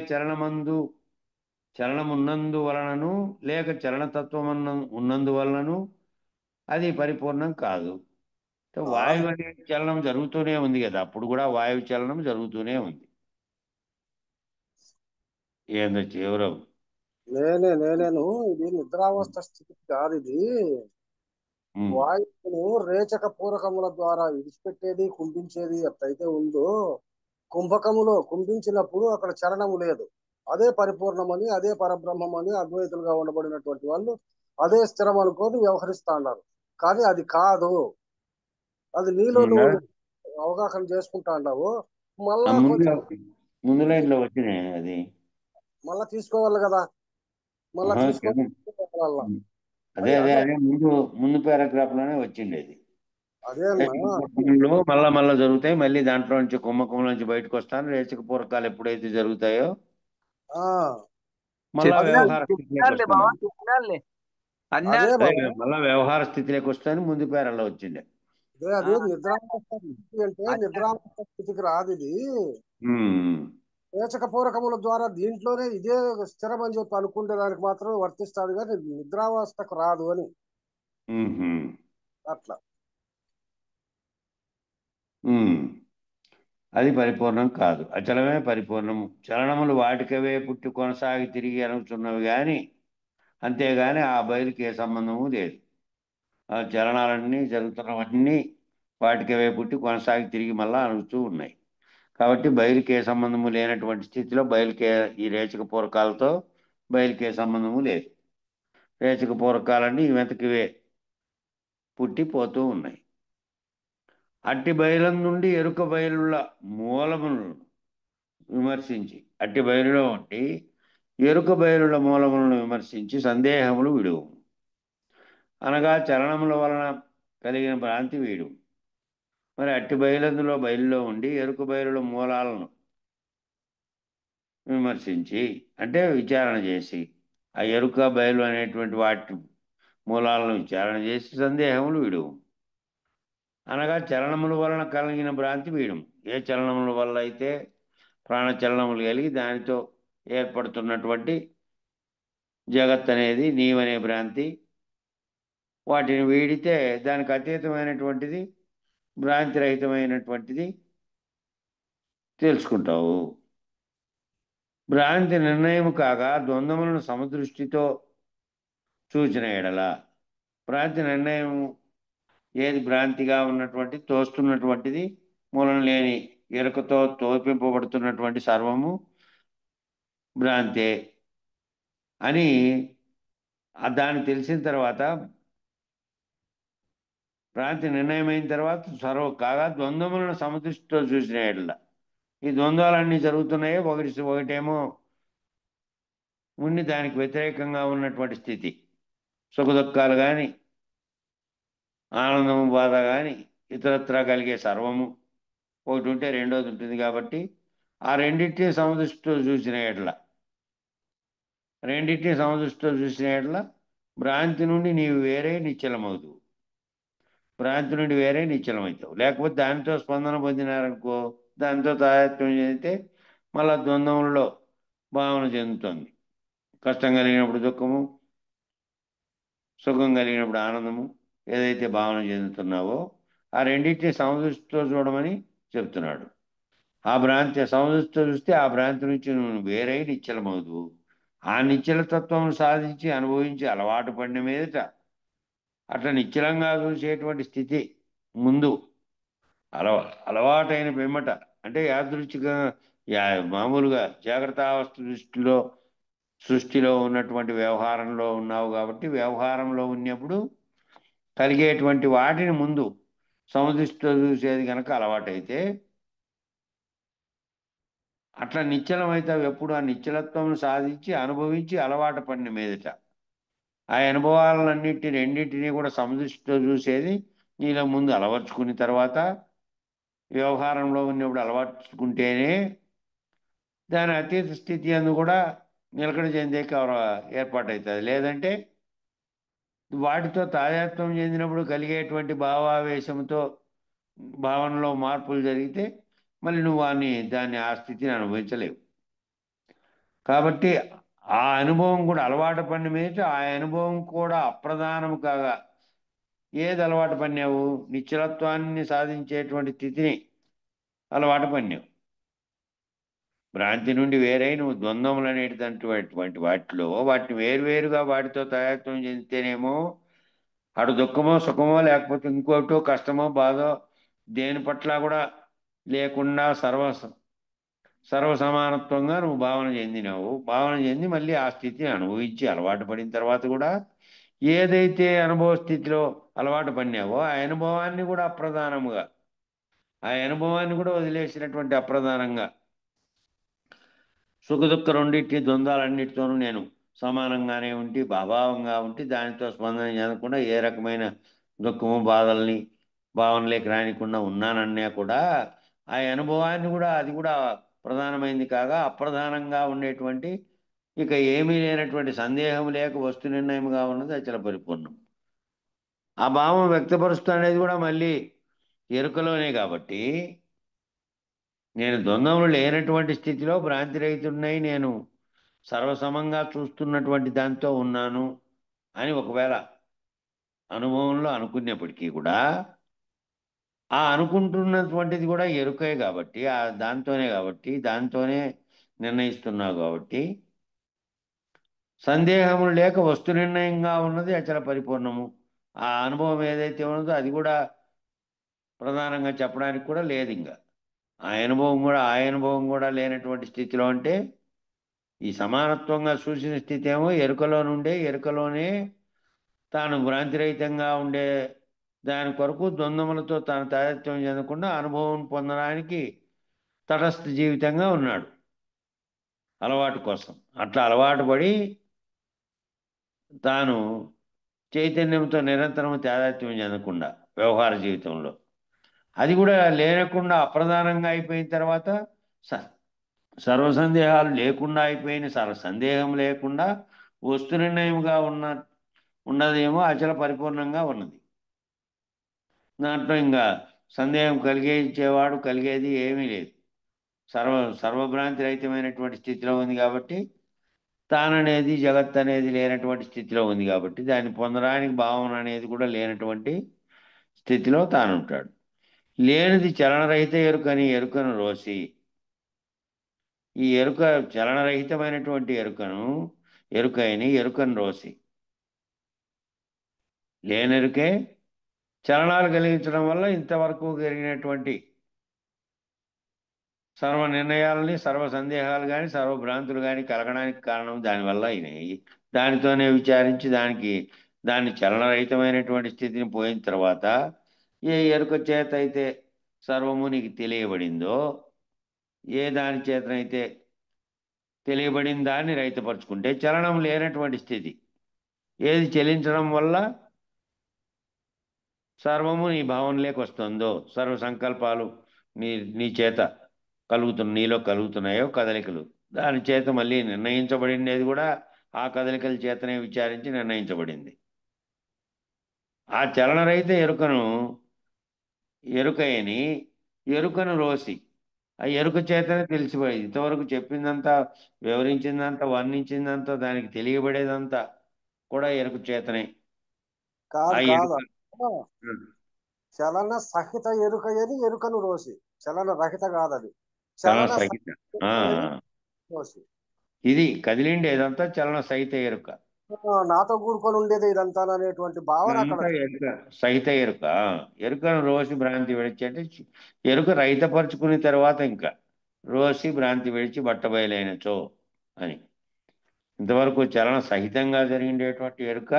చలనమున్నందు వలనను లేక చలనతత్వం ఉన్నందు వలనను అది పరిపూర్ణం కాదు. వాయువు అనే చలనం జరుగుతూనే ఉంది కదా, అప్పుడు కూడా వాయువు చలనం జరుగుతూనే ఉంది. ఏందొచ్చి ఎవరో నేనేను ఇది నిద్రావస్థ స్థితి కాదు. ఇది వాయువును రేచక పూరకముల ద్వారా విడిచిపెట్టేది, కుంభించేది ఎట్లయితే ఉందో, కుంభకములో కుంభించినప్పుడు అక్కడ చలనము లేదు. అదే పరిపూర్ణమని, అదే పరబ్రహ్మమని అద్వైతులుగా ఉండబడినటువంటి వాళ్ళు అదే స్థిరం అనుకోని వ్యవహరిస్తా ఉన్నారు. కానీ అది కాదు. అది నీలో నువ్వు అవగాహన చేసుకుంటా ఉన్నావు. మళ్ళా ముందు లైన్లో వచ్చినాయి అది మళ్ళా తీసుకోవాలి కదా. మళ్ళా అదే ముందు పారాగ్రాఫ్ లోనే వచ్చిండేది. అదే మళ్ళా జరుగుతాయి. మళ్ళీ దాంట్లో నుంచి కుంభకం నుంచి బయటకు వస్తాను. రేచక పూరకాలు ఎప్పుడైతే జరుగుతాయో మళ్ళా వ్యవహార స్థితిలోకి వస్తాను. ముందు పేరల్లో వచ్చిండే అదే నిద్రావస్థ స్థితి అంటే నిద్రావస్థ స్థితికి రాదు. ఇది రేచక పూరకముల ద్వారా దీంట్లోనే ఇదే స్థిరం అని చెప్పి అనుకునే దానికి మాత్రం వర్తిస్తాడు, కానీ నిద్రావస్థకు రాదు అని. అట్లా అది పరిపూర్ణం కాదు. అచలమే పరిపూర్ణము. చలనములు వాటికవే పుట్టి కొనసాగి తిరిగి అనుచున్నవి కానీ, అంతేగాని ఆ బయలుకి ఏ సంబంధము లేదు. ఆ చలనాలన్నీ జరుగుతున్నవన్నీ వాటికవే పుట్టి కొనసాగి తిరిగి మళ్ళా అనుతూ ఉన్నాయి. కాబట్టి బయలుకి ఏ సంబంధము లేనటువంటి స్థితిలో ఈ రేచక పూరకాలతో బయలుకి ఏ సంబంధము లేదు. రేచక పూరకాలన్నీ వెతకివే పుట్టిపోతూ ఉన్నాయి. అట్టి బయలం నుండి ఎరుక బయలుల మూలములను విమర్శించి, అట్టి బయలులో ఉండి ఎరుక బయలుల మూలములను విమర్శించి సందేహములు విడువు. అనగా చలనముల వలన కలిగిన భ్రాంతి వీడు. మరి అట్టి బయలులో ఉండి ఎరుక బయలుల మూలాలను విమర్శించి అంటే విచారణ చేసి, ఆ ఎరుక బయలు అనేటువంటి వాటి మూలాలను విచారణ చేసి సందేహములు విడువు. అనగా చలనముల వలన కలిగిన భ్రాంతి వీడు. ఏ చలనముల వల్ల అయితే ప్రాణచలనములు కలిగి దానితో ఏర్పడుతున్నటువంటి జగత్ అనేది నీవనే భ్రాంతి, వాటిని వీడితే దానికి అతీతమైనటువంటిది, భ్రాంతిరహితమైనటువంటిది తెలుసుకుంటావు. భ్రాంతి నిర్ణయము కాగా ద్వంద్వములను సమదృష్టితో చూచిన ఎడల, భ్రాంతి నిర్ణయం ఏది భ్రాంతిగా ఉన్నటువంటి తోస్తున్నటువంటిది, మూలం లేని ఎరుకతో తోపింపబడుతున్నటువంటి సర్వము భ్రాంతే అని దాన్ని తెలిసిన తర్వాత, భ్రాంతి నిర్ణయమైన తర్వాత కాగా ద్వంద్వములను సమదృష్టితో చూసిన ఎడల, ఈ ద్వంద్వాలన్నీ జరుగుతున్నాయో ఒకటేమో ఉండి దానికి వ్యతిరేకంగా ఉన్నటువంటి స్థితి, సుఖదుఖాలు కానీ ఆనందము బాధ కానీ ఇతరత్రా కలిగే సర్వము ఒకటి ఉంటే రెండోది ఉంటుంది. కాబట్టి ఆ రెండింటిని సమదృష్టితో చూసిన ఎడల భ్రాంతి నుండి నీవు వేరే నిశ్చలమవుతావు. భ్రాంతి నుండి వేరే నిశ్చలమవుతావు. లేకపోతే దానితో స్పందన పొందినారనుకో, దానితో తాదాత్మ్యం చెందితే మళ్ళా ద్వంద్వములలో భావన చెందుతుంది. కష్టం కలిగినప్పుడు దుఃఖము, సుఖం కలిగినప్పుడు ఆనందము ఏదైతే భావన చెందుతున్నావో ఆ రెండింటిని సమదృష్టితో చూడమని చెప్తున్నాడు. ఆ భ్రాంతి సమదృష్టితో చూస్తే ఆ భ్రాంతి నుంచి నువ్వు వేరై నిశ్చలమవుదు. ఆ నిశ్చల తత్వం సాధించి అనుభవించి అలవాటు పడిన మీదట అట్లా నిశ్చలంగా చూసేటువంటి స్థితి ముందు అలవాటైన పిమ్మట అంటే యాదృచ్ఛిక మామూలుగా జాగ్రత్తావస్థ సృష్టిలో ఉన్నటువంటి వ్యవహారంలో ఉన్నావు కాబట్టి వ్యవహారంలో ఉన్నప్పుడు కలిగేటువంటి వాటిని ముందు సమదృష్టితో చూసేది కనుక అలవాటైతే అట్లా నిశ్చలమైతే ఎప్పుడు ఆ నిశ్చలత్వం సాధించి అనుభవించి అలవాటు పడిన మీదట ఆ రెండింటినీ కూడా సమదృష్టితో చూసేది నీలో ముందు అలవర్చుకున్న తర్వాత వ్యవహారంలో ఉన్నప్పుడు అలవర్చుకుంటేనే దాని అతీత స్థితి అందు కూడా నిలకడ చెందే ఏర్పాటవుతుంది. లేదంటే వాటితో తాదాత్మ్యం చెందినప్పుడు కలిగేటువంటి భావావేశంతో భావనలో మార్పులు జరిగితే మళ్ళీ నువ్వు దాన్ని ఆ స్థితిని అనుభవించలేవు. కాబట్టి ఆ అనుభవం కూడా అలవాటు పడిన మీద ఆ అనుభవం కూడా అప్రధానము కాగా ఏది అలవాటు పడినావు? నిశ్చలత్వాన్ని సాధించేటువంటి స్థితిని అలవాటు పడినావు. భ్రాంతి నుండి వేరై నువ్వు ద్వంద్వములు అనేటటువంటి వాటిలో వాటిని వేరువేరుగా వాటితో తాదాత్మ్యం చెందితేనేమో అటు దుఃఖమో సుఖమో లేకపోతే ఇంకోటో కష్టమో బాధో దేని పట్ల కూడా లేకుండా సర్వ సమానత్వంగా నువ్వు భావన చెందినావు. భావన చెంది మళ్ళీ ఆ స్థితిని అనుభవించి అలవాటు పడిన తర్వాత కూడా ఏదైతే అనుభవ స్థితిలో అలవాటు పడినావో ఆ అనుభవాన్ని కూడా అప్రధానముగా ఆ అనుభవాన్ని కూడా వదిలేసినటువంటి అప్రధానంగా సుఖదుఖ రెండింటి ద్వంద్వాలన్నిటితోనూ నేను సమానంగానే ఉండి అభావంగా ఉండి దానితో స్పందన చెందకుండా ఏ రకమైన దుఃఖము బాధల్ని భావనలేకి రానికుండా ఉన్నానన్నా కూడా ఆ అనుభవాన్ని కూడా అది కూడా ప్రధానమైంది కాగా అప్రధానంగా ఉండేటువంటి ఇక ఏమీ లేనటువంటి సందేహం లేక వస్తు నిర్ణయముగా ఉన్నది అచల పరిపూర్ణం. ఆ భావం వ్యక్తపరుస్తూ అనేది కూడా మళ్ళీ ఎరుకలోనే కాబట్టి నేను ద్వంద్వములు లేనటువంటి స్థితిలో భ్రాంతిరహితుడినై నేను సర్వసమంగా చూస్తున్నటువంటి దాంతో ఉన్నాను అని ఒకవేళ అనుభవంలో అనుకునేప్పటికీ కూడా ఆ అనుకుంటున్నటువంటిది కూడా ఎరుకే కాబట్టి దాంతోనే నిర్ణయిస్తున్నావు కాబట్టి సందేహములు లేక వస్తు నిర్ణయంగా ఉన్నది అచల పరిపూర్ణము. ఆ అనుభవం ఏదైతే ఉన్నదో అది కూడా ప్రధానంగా చెప్పడానికి కూడా లేదు. ఇంకా ఆ అనుభవం కూడా లేనటువంటి స్థితిలో అంటే ఈ సమానత్వంగా చూసిన స్థితి ఏమో ఎరుకలోనే తాను భ్రాంతిరహితంగా ఉండే దాని కొరకు ద్వంద్వములతో తాను తాదాత్మ్యం చెందకుండా అనుభవం పొందడానికి తటస్థ జీవితంగా ఉన్నాడు అలవాటు కోసం. అట్లా అలవాటు పడి తాను చైతన్యంతో నిరంతరం తాదాత్మ్యం చెందకుండా వ్యవహార జీవితంలో అది కూడా లేనకుండా అప్రధానంగా అయిపోయిన తర్వాత సర్వసందేహాలు లేకుండా అయిపోయిన సందేహం లేకుండా వస్తు నిర్ణయముగా ఉన్నదేమో అచల పరిపూర్ణంగా ఉన్నది. దాంట్లో ఇంకా సందేహం కలిగేది ఏమీ లేదు. సర్వభ్రాంతి రహితమైనటువంటి స్థితిలో ఉంది కాబట్టి తాననేది జగత్ అనేది లేనటువంటి స్థితిలో ఉంది కాబట్టి దాన్ని పొందడానికి భావన అనేది కూడా లేనటువంటి స్థితిలో తానుంటాడు. లేనిది చలనరహిత ఎరుకను రోసి ఈ చలనరహితమైనటువంటి ఎరుకను రోసి లేనెరుకే చలనాలు కలిగించడం వల్ల ఇంతవరకు జరిగినటువంటి సర్వ నిర్ణయాలని సర్వ సందేహాలు కానీ సర్వభ్రాంతులు కానీ కలగడానికి కారణం దానివల్ల అయినాయి. దానితోనే విచారించి దాన్ని చలనరహితమైనటువంటి స్థితిని పోయిన తర్వాత ఏ ఎరుక చేత అయితే సర్వము నీకు తెలియబడిందో ఏ దాని చేతనైతే తెలియబడిన దాన్ని రహితపరుచుకుంటే చలనం లేనటువంటి స్థితి ఏది చలించడం వల్ల సర్వము నీ భావనలోకి వస్తుందో సర్వ సంకల్పాలు నీ చేత నీలో కలుగుతున్నాయో కదలికలు దాని చేత మళ్ళీ నిర్ణయించబడింది కూడా ఆ కదలికల చేతనే విచారించి నిర్ణయించబడింది. ఆ చలనరహిత ఎరుకను రోసి ఆ ఎరుక చేతనే తెలిసిపోయింది. ఇంతవరకు చెప్పిందంతా వివరించిందంతా వర్ణించిందంతా దానికి తెలియబడేదంతా కూడా ఎరుక చేతనే. కాదు చలన సహిత ఎరుకయని ఎరుకను రోసి చలన రహిత కాదది చలన చలన సహిత. ఆ, అనేది ఆ. దోషి. ఇది కదిలిండేదంతా చలన సహిత ఎరుక. నాతో కూడుకొని ఉండేది ఇదంతా అనేటువంటి భావన అక్కడ ఇదంతా ఎరుక, సహిత ఎరుక. ఎరుకను రోసి భ్రాంతి విడిచి అంటే ఎరుక రహితపరుచుకున్న తర్వాత ఇంకా రోసి భ్రాంతి విడిచి బట్టబయలైనచో అని. ఇంతవరకు చలన సహితంగా జరిగిండేటువంటి ఎరుక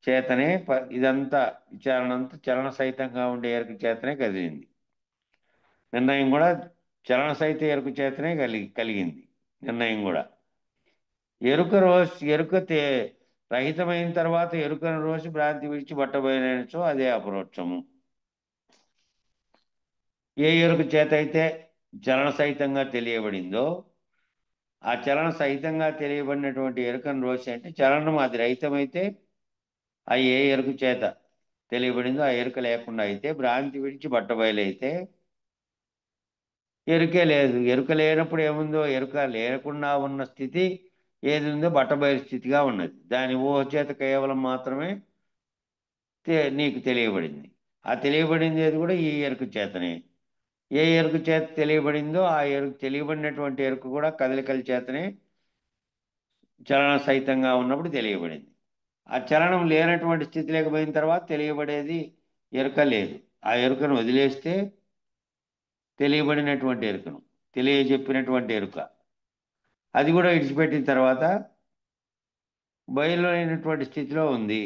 చేతనే ఇదంతా విచారణ అంతా చలన సహితంగా ఉండే ఎరుక చేతనే కదిలింది. నిర్ణయం కూడా చలన సహిత ఎరుక చేతనే కలిగింది నిర్ణయం కూడా. ఎరుక రహితమైన తర్వాత ఎరుకను రోసి భ్రాంతి విడిచి బట్టబయలైనచో అదే అపరోక్షము. ఏ ఎరుక చేత అయితే చలన సహితంగా తెలియబడిందో ఆ చలన సహితంగా తెలియబడినటువంటి ఎరుకను రోసి అంటే చలనం అది రహితమైతే ఆ ఏ ఎరుక చేత తెలియబడిందో ఆ ఎరుక లేకుండా అయితే భ్రాంతి విడిచి బట్టబయలైతే ఎరుకే లేదు. ఎరుక లేనప్పుడు ఏముందో ఎరుక లేకుండా ఉన్న స్థితి ఏది ఉందో బట్టబయలు స్థితిగా ఉన్నది. దాని ఊహ చేత కేవలం మాత్రమే నీకు తెలియబడింది. ఆ తెలియబడింది ఏది కూడా ఈ ఎరుక చేతనే. ఏ ఎరుక చేత తెలియబడిందో ఆ ఎరుక తెలియబడినటువంటి ఎరుక కూడా కదలికల చేతనే చలన సహితంగా ఉన్నప్పుడు తెలియబడింది. ఆ చలనం లేనటువంటి స్థితి లేకపోయిన తర్వాత తెలియబడేది ఎరుక లేదు. ఆ ఎరుకను వదిలేస్తే తెలియబడినటువంటి ఎరుకను తెలియజెప్పినటువంటి ఎరుక అది కూడా విడిచిపెట్టిన తర్వాత బయలునటువంటి స్థితిలో ఉంది.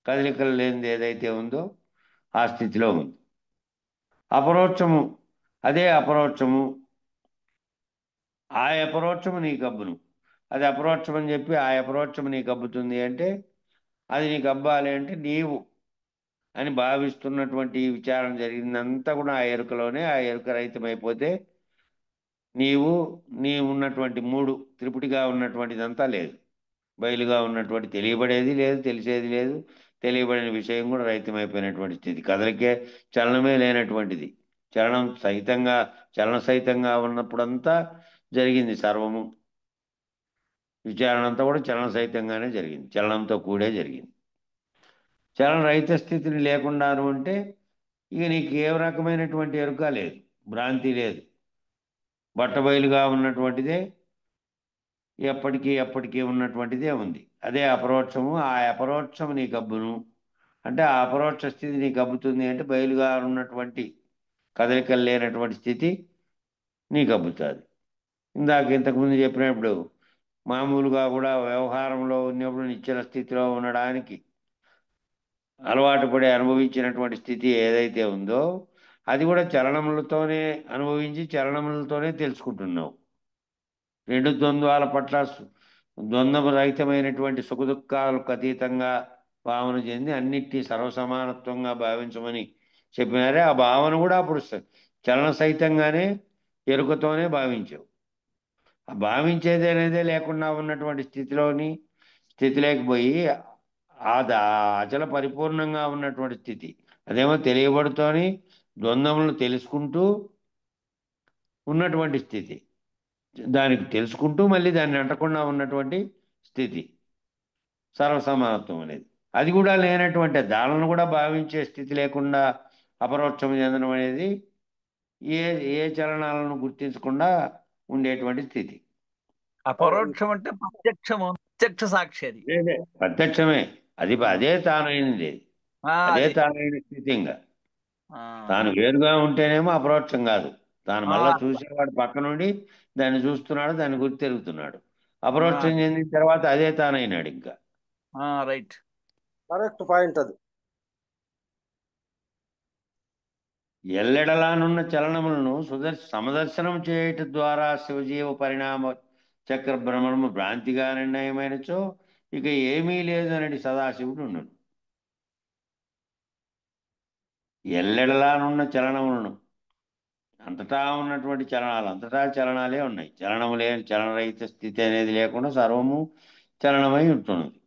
కదలికలు లేనిది ఏదైతే ఉందో ఆ స్థితిలో ఉంది. అపరోక్షము అదే అపరోక్షము. ఆ అపరోక్షము నీకు అబ్బును. అది అపరోక్షం అని చెప్పి ఆ అపరోక్షము నీకు అబ్బుతుంది అంటే అది నీకు అబ్బాలి అంటే నీవు అని భావిస్తున్నటువంటి ఈ విచారణ జరిగిందంతా కూడా ఆ ఎరుకలోనే. ఆ ఎరుక రహితమైపోతే నీవు ఉన్నటువంటి మూడు త్రిపుటిగా ఉన్నటువంటిదంతా లేదు. బయలుగా ఉన్నటువంటి తెలియబడేది లేదు, తెలిసేది లేదు, తెలియబడిన విషయం కూడా రహితమైపోయినటువంటి స్థితి. కదలికే చలనమే లేనటువంటిది. చలన సహితంగా ఉన్నప్పుడంతా జరిగింది సర్వము. విచారణ అంతా కూడా చలన సహితంగానే జరిగింది, చలనంతో కూడే జరిగింది. చలన రహిత స్థితిని లేకుండాను అంటే ఇక నీకు ఏ రకమైనటువంటి ఎరుక లేదు, భ్రాంతి లేదు. బట్టబయలుగా ఉన్నటువంటిదే ఎప్పటికీ ఉన్నటువంటిదే ఉంది. అదే అపరోక్షము. ఆ అపరోక్షము నీకు అబ్బును అంటే ఆ అపరోక్ష స్థితి నీకు అబ్బుతుంది అంటే బయలుగా ఉన్నటువంటి కదలికలు లేనటువంటి స్థితి నీకు అబ్బుతుంది. ఇంతకుముందు చెప్పినప్పుడు మామూలుగా కూడా వ్యవహారంలో ఉన్నప్పుడు నిశ్చల స్థితిలో ఉండడానికి అలవాటు పడి అనుభవించినటువంటి స్థితి ఏదైతే ఉందో అది కూడా చలనములతోనే అనుభవించి చలనములతోనే తెలుసుకుంటున్నావు. రెండు ద్వంద్వాల పట్ల ద్వంద్వ రహితమైనటువంటి సుఖదుఖాలకు అతీతంగా భావన చెంది అన్నిటినీ సర్వసమానత్వంగా భావించమని చెప్పినారే ఆ భావన కూడా అప్పుడు చలన సహితంగానే ఎరుకతోనే భావించావు. ఆ భావించేది అనేదే లేకుండా ఉన్నటువంటి స్థితి లేకపోయి అచల పరిపూర్ణంగా ఉన్నటువంటి స్థితి అదేమో తెలియబడుతోని ద్వంద్వములను తెలుసుకుంటూ ఉన్నటువంటి స్థితి. దానికి తెలుసుకుంటూ మళ్ళీ దాన్ని అంటకుండా ఉన్నటువంటి స్థితి సర్వసమానత్వం అనేది. అది కూడా లేనటువంటి దానిని కూడా భావించే స్థితి లేకుండా అపరోక్షం చెందడం అనేది ఏ ఏ చలనాలను గుర్తించకుండా ఉండేటువంటి స్థితి. అపరోక్షం అంటే ప్రత్యక్ష సాక్షి అది. ప్రత్యక్షమే. అదే తానైనది. అదే తానైన స్థితి. ఇంకా తాను వేరుగా ఉంటేనేమో అపరోక్షం కాదు. తాను మళ్ళా చూసేవాడు పక్క నుండి దాన్ని చూస్తున్నాడు, దాన్ని గుర్తు తిరుగుతున్నాడు. అపరోక్షం చెందిన తర్వాత అదే తానైనాడు. ఇంకా రైట్, కరెక్ట్ పాయింట్ అది. ఎల్లెడలానున్న చలనములను సమదర్శనం చేయుట ద్వారా శివజీవ పరిణామ చక్ర భ్రమణము భ్రాంతిగా నిర్ణయమైనచో ఇక ఏమీ లేదనడి సదాశివుడు ఉన్నాడు. ఎల్లెడలానున్న చలనములను అంతటా ఉన్నటువంటి చలనాలు అంతటా చలనాలే ఉన్నాయి. చలనము లేని చలనరహిత స్థితి అనేది లేకుండా సర్వము చలనమై ఉంటున్నది.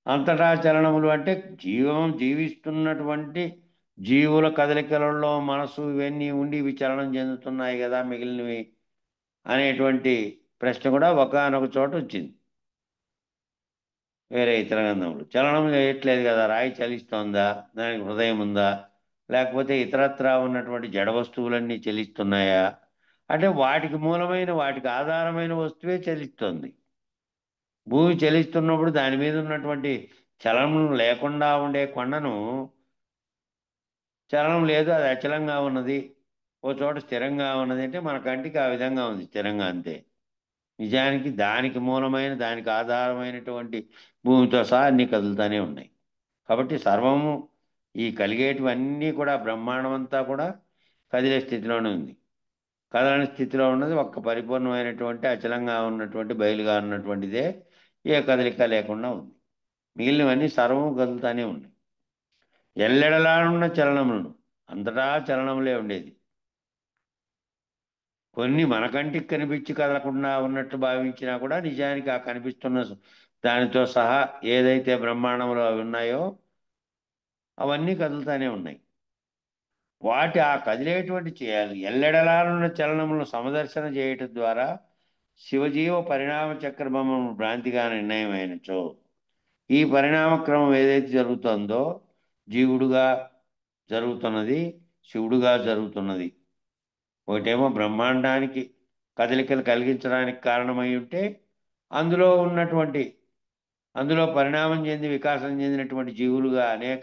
అంతటా చలనములు అంటే జీవిస్తున్నటువంటి జీవుల కదలికలలో మనసు ఇవన్నీ ఉండి ఇవి చలనం చెందుతున్నాయి కదా మిగిలినవి అనేటువంటి ప్రశ్న కూడా ఒకానొక చోట వచ్చింది. వేరే ఇతర గ్రంథములు చలనం చేయట్లేదు కదా, రాయి చలిస్తోందా, దానికి హృదయం ఉందా, లేకపోతే ఇతరత్రా ఉన్నటువంటి జడ వస్తువులన్నీ చలిస్తున్నాయా అంటే వాటికి మూలమైన వాటికి ఆధారమైన వస్తువే చలిస్తుంది. భూమి చలిస్తున్నప్పుడు దాని మీద ఉన్నటువంటి చలనం లేకుండా ఉండే కొండను చలనం లేదు, అది అచలంగా ఉన్నది, ఓ చోట స్థిరంగా ఉన్నది అంటే మన కంటికి ఆ విధంగా ఉంది, స్థిరంగా అంతే. నిజానికి దానికి మూలమైన దానికి ఆధారమైనటువంటి భూమితో సహా అన్నీ కదులుతూనే ఉన్నాయి. కాబట్టి సర్వము ఈ కలిగేటివన్నీ కూడా బ్రహ్మాండం అంతా కూడా కదిలే స్థితిలోనే ఉంది. కదలని స్థితిలో ఉన్నది ఒక్క పరిపూర్ణమైనటువంటి అచలంగా ఉన్నటువంటి బయలుగా ఉన్నటువంటిదే ఏ కదలిక లేకుండా ఉంది. మిగిలినవన్నీ సర్వము కదులుతూనే ఉన్నాయి. ఎల్లెడలా ఉన్న చలనములను అంతటా చలనములే ఉండేది. కొన్ని మన కంటికి కనిపించి కదలకుండా ఉన్నట్టు భావించినా కూడా నిజానికి ఆ కనిపిస్తున్న దానితో సహా ఏదైతే బ్రహ్మాండంలో అవి ఉన్నాయో అవన్నీ కదులుతూనే ఉన్నాయి. వాటి ఆ కదిలేటువంటి చేయాలి ఎల్లెడలానున్న చలనములను సమదర్శన చేయటం ద్వారా శివజీవ పరిణామ చక్రమము భ్రాంతిగా నిర్ణయమైనచో ఈ పరిణామక్రమం ఏదైతే జరుగుతుందో జీవుడుగా జరుగుతున్నది, శివుడుగా జరుగుతున్నది. ఒకటేమో బ్రహ్మాండానికి కదలికలు కలిగించడానికి కారణమై ఉంటే అందులో పరిణామం చెంది వికాసం చెందినటువంటి జీవులుగా అనేక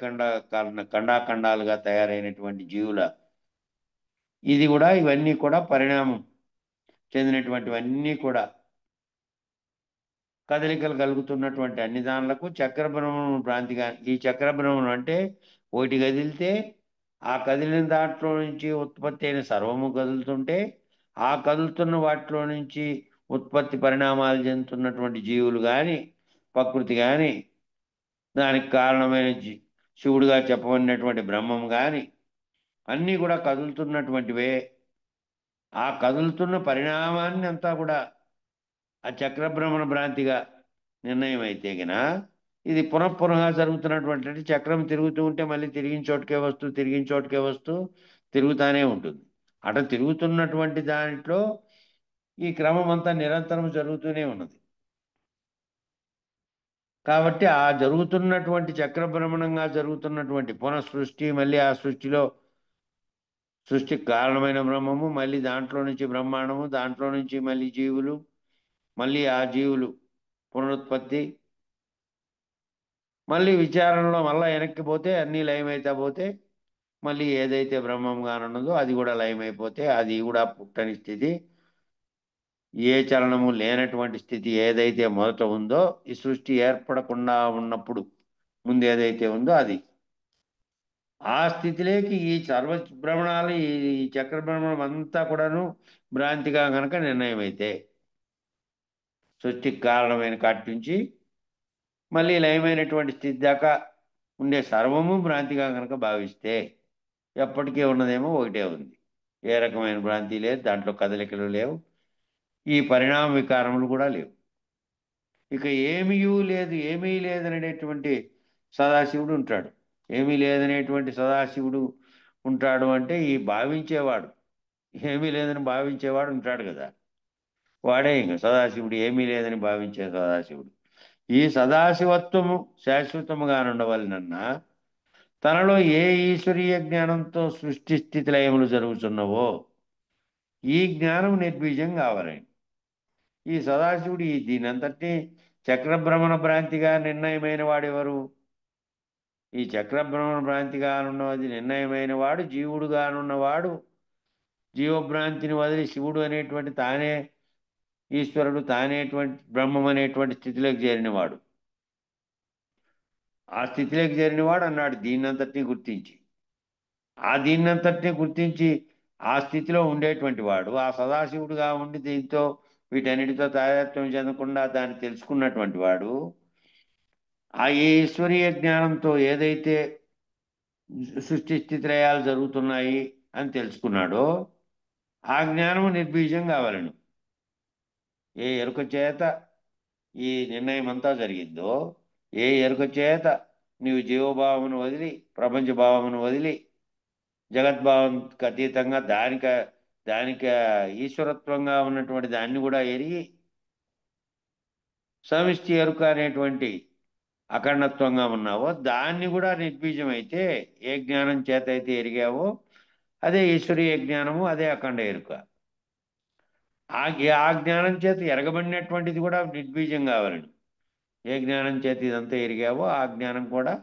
ఖండాఖండాలుగా తయారైనటువంటి జీవుల ఇది కూడా ఇవన్నీ కూడా పరిణామం చెందినటువంటివన్నీ కూడా కదలికలు కలుగుతున్నటువంటి అన్ని దానులకు చక్రభ్రమణం భ్రాంతిగా. ఈ చక్రభ్రమణం అంటే ఒకటి కదిలితే ఆ కదిలిన దాంట్లో నుంచి ఉత్పత్తి అయిన సర్వము కదులుతుంటే ఆ కదులుతున్న వాటిలో నుంచి ఉత్పత్తి పరిణామాలు చెందుతున్నటువంటి జీవులు కానీ ప్రకృతి కానీ దానికి కారణమైన శివుడుగా చెప్పబడినటువంటి బ్రహ్మం కానీ అన్నీ కూడా కదులుతున్నటువంటివే. ఆ కదులుతున్న పరిణామాన్ని అంతా కూడా ఆ చక్రభ్రమణ భ్రాంతిగా నిర్ణయం అయితే గిన ఇది పునఃపునః జరుగుతున్నటువంటి చక్రం తిరుగుతూ ఉంటే మళ్ళీ తిరిగిన చోటుకే వస్తూ తిరుగుతూనే ఉంటుంది. అట్లా తిరుగుతున్నటువంటి దాంట్లో ఈ క్రమం అంతా నిరంతరం జరుగుతూనే ఉన్నది. కాబట్టి ఆ జరుగుతున్నటువంటి చక్రభ్రమణంగా జరుగుతున్నటువంటి పునఃసృష్టి, మళ్ళీ ఆ సృష్టికి కారణమైన బ్రహ్మము, మళ్ళీ దాంట్లో నుంచి బ్రహ్మాండము, దాంట్లో నుంచి మళ్ళీ జీవులు, మళ్ళీ ఆ జీవులు పునరుత్పత్తి, మళ్ళీ విచారణలో మళ్ళీ వెనక్కి పోతే అన్నీ లయమైతే పోతే మళ్ళీ ఏదైతే బ్రహ్మంగా ఉన్నదో అది కూడా లయమైపోతే అది కూడా పుట్టని స్థితి, ఏ చలనము లేనటువంటి స్థితి ఏదైతే మొదట ఉందో ఈ సృష్టి ఏర్పడకుండా ఉన్నప్పుడు ముందు ఏదైతే ఉందో అది ఆ స్థితిలోకి ఈ సర్వభ్రమణాలు ఈ చక్రభ్రమణం అంతా కూడాను భ్రాంతిగా కనుక నిర్ణయం అయితే సృష్టికి కారణమైన కాటి నుంచి మళ్ళీ లయమైనటువంటి స్థితి దాకా ఉండే సర్వము భ్రాంతిగా కనుక భావిస్తే ఎప్పటికీ ఉన్నదేమో ఒకటే ఉంది. ఏ రకమైన భ్రాంతి లేదు, దాంట్లో కదలికలు లేవు, ఈ పరిణామ వికారములు కూడా లేవు. ఇక ఏమీ లేదనేటువంటి సదాశివుడు ఉంటాడు. ఏమీ లేదనేటువంటి సదాశివుడు ఉంటాడు అంటే ఈ భావించేవాడు, ఏమీ లేదని భావించేవాడు ఉంటాడు కదా, వాడే ఇంక సదాశివుడు. ఏమీ లేదని భావించే సదాశివుడు. ఈ సదాశివత్వము శాశ్వతముగా ఉండవలనన్నా తనలో ఏ ఈశ్వరీయ జ్ఞానంతో సృష్టి స్థితి లయములు జరుగుతున్నవో ఈ జ్ఞానం నిర్బీజం కావాలని ఈ సదాశివుడు దీనంతటి చక్రభ్రమణ భ్రాంతిగా నిర్ణయమైన వాడెవరు? ఈ చక్రభ్రమణ భ్రాంతిగా ఉన్నది నిర్ణయమైన వాడు జీవుడుగానున్నవాడు. జీవభ్రాంతిని వదిలి శివుడు అనేటువంటి తానే ఈశ్వరుడు, తానేటువంటి బ్రహ్మం అనేటువంటి స్థితిలోకి చేరినవాడు. ఆ స్థితిలోకి చేరినవాడు అన్నాడు దీన్నంతటినీ గుర్తించి. ఆ దీన్నంతటినీ గుర్తించి ఆ స్థితిలో ఉండేటువంటి వాడు ఆ సదాశివుడుగా ఉండి దీంతో వీటన్నిటితో తాదాత్మ్యం చెందకుండా దాన్ని తెలుసుకున్నటువంటి వాడు ఆ ఈశ్వరీయ జ్ఞానంతో ఏదైతే సృష్టి స్థితిలయాలు జరుగుతున్నాయి అని తెలుసుకున్నాడో ఆ జ్ఞానము నిర్బీజం కావాలను. ఏ ఎరుక చేత ఈ నిర్ణయం అంతా జరిగిందో, ఏ ఎరుక చేత నీవు జీవభావమును వదిలి ప్రపంచ భావమును వదిలి జగద్భావంకి అతీతంగా దానికి ఈశ్వరత్వంగా ఉన్నటువంటి దాన్ని కూడా ఎరిగి సమిష్టి ఎరుక అనేటువంటి అఖండత్వంగా ఉన్నావో దాన్ని కూడా నిర్బీజం అయితే ఏ జ్ఞానం చేత అయితే ఎరిగావో అదే ఈశ్వరీయ జ్ఞానము, అదే అఖండ ఎరుక. ఆ జ్ఞానం చేత ఎరగబడినటువంటిది కూడా నిర్బీజం కావాలను. ఏ జ్ఞానం చేత ఇదంతా ఎరిగావో ఆ జ్ఞానం కూడా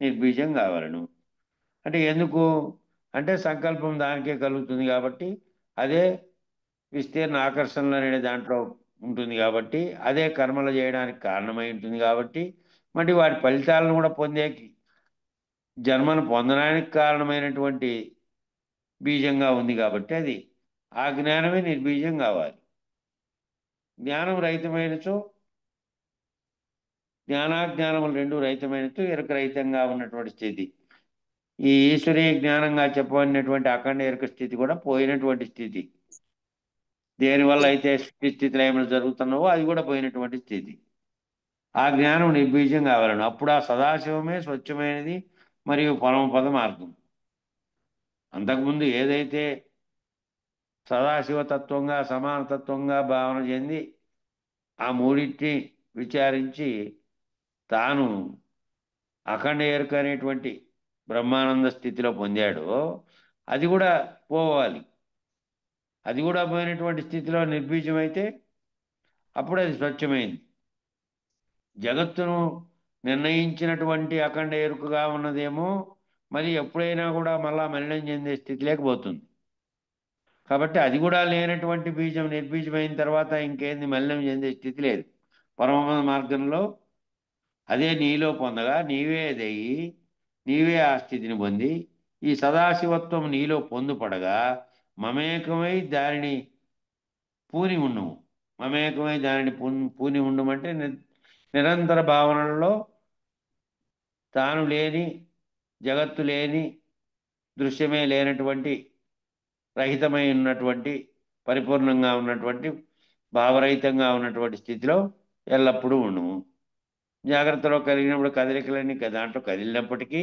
నిర్బీజం కావాలను. అంటే ఎందుకు అంటే సంకల్పం దానికే కలుగుతుంది కాబట్టి, అదే విస్తీర్ణ ఆకర్షణలు అనే దాంట్లో ఉంటుంది కాబట్టి, అదే కర్మలు చేయడానికి కారణమై ఉంటుంది కాబట్టి, మరి వాటి ఫలితాలను కూడా పొందే జన్మను పొందడానికి కారణమైనటువంటి బీజంగా ఉంది కాబట్టి అది ఆ జ్ఞానమే నిర్బీజం కావాలి. జ్ఞానం రహితమైనచో, జ్ఞానాజ్ఞానములు రెండు రహితమైనచో ఎరుక రహితంగా ఉన్నటువంటి స్థితి. ఈ ఈశ్వరీయ జ్ఞానంగా చెప్పబడినటువంటి అఖండ ఎరుక స్థితి కూడా పోయినటువంటి స్థితి. దేనివల్ల అయితే స్థితి లయములు జరుగుతున్నావో అది కూడా పోయినటువంటి స్థితి. ఆ జ్ఞానం నిర్బీజం కావాలను. అప్పుడు ఆ సదాశివమే స్వచ్ఛమైనది మరియు పరమపద మార్గం. అంతకుముందు ఏదైతే సదాశివతత్వంగా సమానతత్వంగా భావన చెంది ఆ మూడింటిని విచారించి తాను అఖండ ఎరుక అనేటువంటి బ్రహ్మానంద స్థితిలో పొందాడో అది కూడా పోవాలి. అది కూడా పోయినటువంటి స్థితిలో నిర్బీజమైతే అప్పుడు అది స్వచ్ఛమైంది. జగత్తును నిర్ణయించినటువంటి అఖండ ఎరుకగా ఉన్నదేమో మరి ఎప్పుడైనా కూడా మళ్ళా మలినం చెందే స్థితి లేకపోతుంది. కాబట్టి అది కూడా లేనటువంటి బీజం నిర్బీజమైన తర్వాత ఇంకేంది మలినం చెందే స్థితి లేదు. పరమ మార్గంలో అదే నీలో పొందగా నీవే దయ్యి, నీవే ఆ స్థితిని పొంది ఈ సదాశివత్వం నీలో పొందుపడగా మమేకమై దానిని పూని ఉండుము. మమేకమై దానిని పూని ఉండమంటే నిరంతర భావనలో తాను లేని, జగత్తు లేని, దృశ్యమే లేనటువంటి, రహితమై ఉన్నటువంటి, పరిపూర్ణంగా ఉన్నటువంటి, భావరహితంగా ఉన్నటువంటి స్థితిలో ఎల్లప్పుడూ ఉండుము. జాగ్రత్తలో కలిగినప్పుడు కదలికలన్నీ దాంట్లో కదిలినప్పటికీ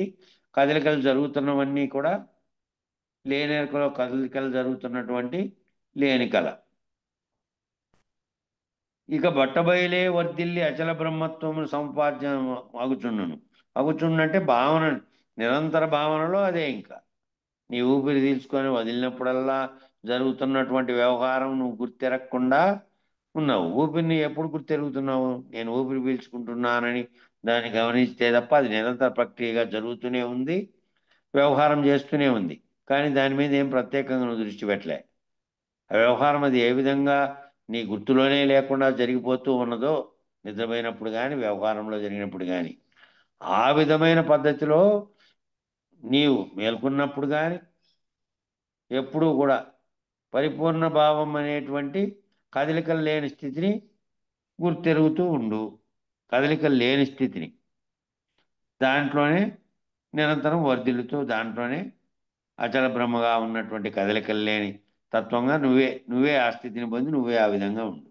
కదలికలు జరుగుతున్నవన్నీ కూడా లేనికలో కదలికలు జరుగుతున్నటువంటి లేని కళ. ఇక బట్టబయలే వర్ధిల్లి అచల బ్రహ్మత్వమును సంపాద్యం అగుచుండంటే భావన, నిరంతర భావనలో అదే. ఇంకా నీ ఊపిరి తీసుకొని వదిలినప్పుడల్లా జరుగుతున్నటువంటి వ్యవహారం నువ్వు గుర్తెరగకుండా ఉన్నావు. ఊపిరిని ఎప్పుడు గుర్తెరుగుతున్నావు? నేను ఊపిరి పీల్చుకుంటున్నానని దాన్ని గమనిస్తే తప్ప అది నిరంతర ప్రక్రియగా జరుగుతూనే ఉంది, వ్యవహారం చేస్తూనే ఉంది. కానీ దాని మీద ఏం ప్రత్యేకంగా నువ్వు దృష్టి పెట్టలే. ఆ వ్యవహారం అది ఏ విధంగా నీ గుర్తులోనే లేకుండా జరిగిపోతూ ఉన్నదో నిజమైనప్పుడు కానీ వ్యవహారంలో జరిగినప్పుడు కానీ, ఆ విధమైన పద్ధతిలో నీవు మేల్కొన్నప్పుడు కానీ ఎప్పుడూ కూడా పరిపూర్ణ భావం అనేటువంటి కదలికలు లేని స్థితిని గుర్తెరుగుతూ ఉండు. కదలికలు లేని స్థితిని దాంట్లోనే నిరంతరం వర్ధిల్లుతూ దాంట్లోనే అచల బ్రహ్మగా ఉన్నటువంటి కదలికలు లేని తత్వంగా నువ్వే ఆ స్థితిని పొంది నువ్వే ఆ విధంగా ఉండు.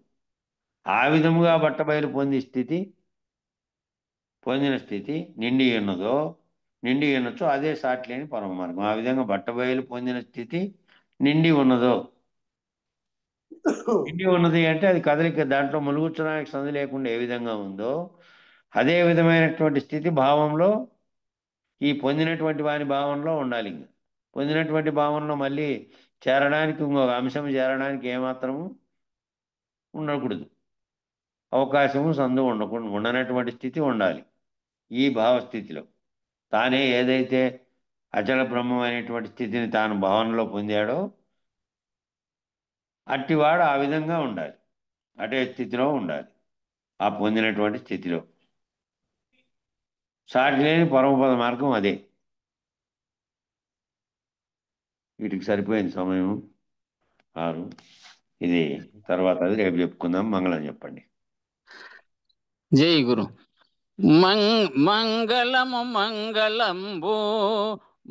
ఆ విధముగా బట్టబయలు పొందిన స్థితి నిండి ఉన్నచో అదే సాటి లేని పరమ మార్గం. ఆ విధంగా బట్టబయలు పొందిన స్థితి నిండి ఉన్నది అంటే అది కదలిక, దాంట్లో ములుగుచ్చడానికి సంధి లేకుండా ఏ విధంగా ఉందో అదే విధమైనటువంటి స్థితి భావంలో ఈ పొందినటువంటి వాని భావనలో ఉండాలి. ఇంకా పొందినటువంటి భావనలో మళ్ళీ చేరడానికి ఇంకొక అంశం చేరడానికి ఏమాత్రము ఉండకూడదు. అవకాశము సందు ఉండనటువంటి స్థితి ఉండాలి. ఈ భావస్థితిలో తానే ఏదైతే అచల బ్రహ్మం అనేటువంటి స్థితిని తాను భావనలో పొందాడో అట్టివాడు ఆ విధంగా ఉండాలి, అటే స్థితిలో ఉండాలి. ఆ పొందినటువంటి స్థితిలో సాటి లేని పరమపద మార్గం అదే. వీటికి సరిపోయింది సమయం 6. ఇది తర్వాత అది రేపు చెప్పుకుందాం. మంగళం చెప్పండి. జై గురు. మంగళము మంగళంబు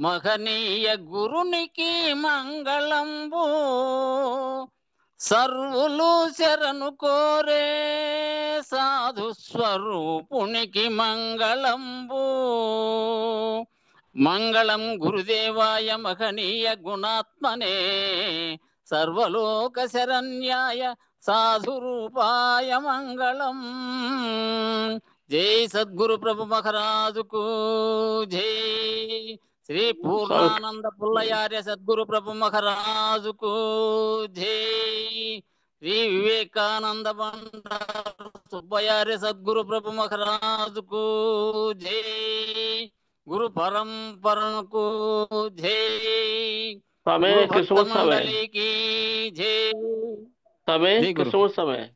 మహనీయ గురునికి మంగళంబు, సర్వులు శరణు కోరే సాధు స్వరూపునికి మంగళంబు. మంగళం గురుదేవాయ మహనీయ గుణాత్మనే, సర్వలోక శరణ్యాయ సాధు రూపాయ మంగళం. జై సద్గురు ప్రభు మహారాజుకు జై. శ్రీ పూర్ణానంద పుల్లయార్య సద్గురు ప్రభు మహారాజుకు జై. శ్రీ వివేకానంద బండారు సుబ్బయార్య సద్గురు ప్రభు మహారాజుకు జై. గురు పరంపరకు జై. समय గురు భక్త कृष्ण समय మండలికి జై. समय జై గురు. कृष्ण समय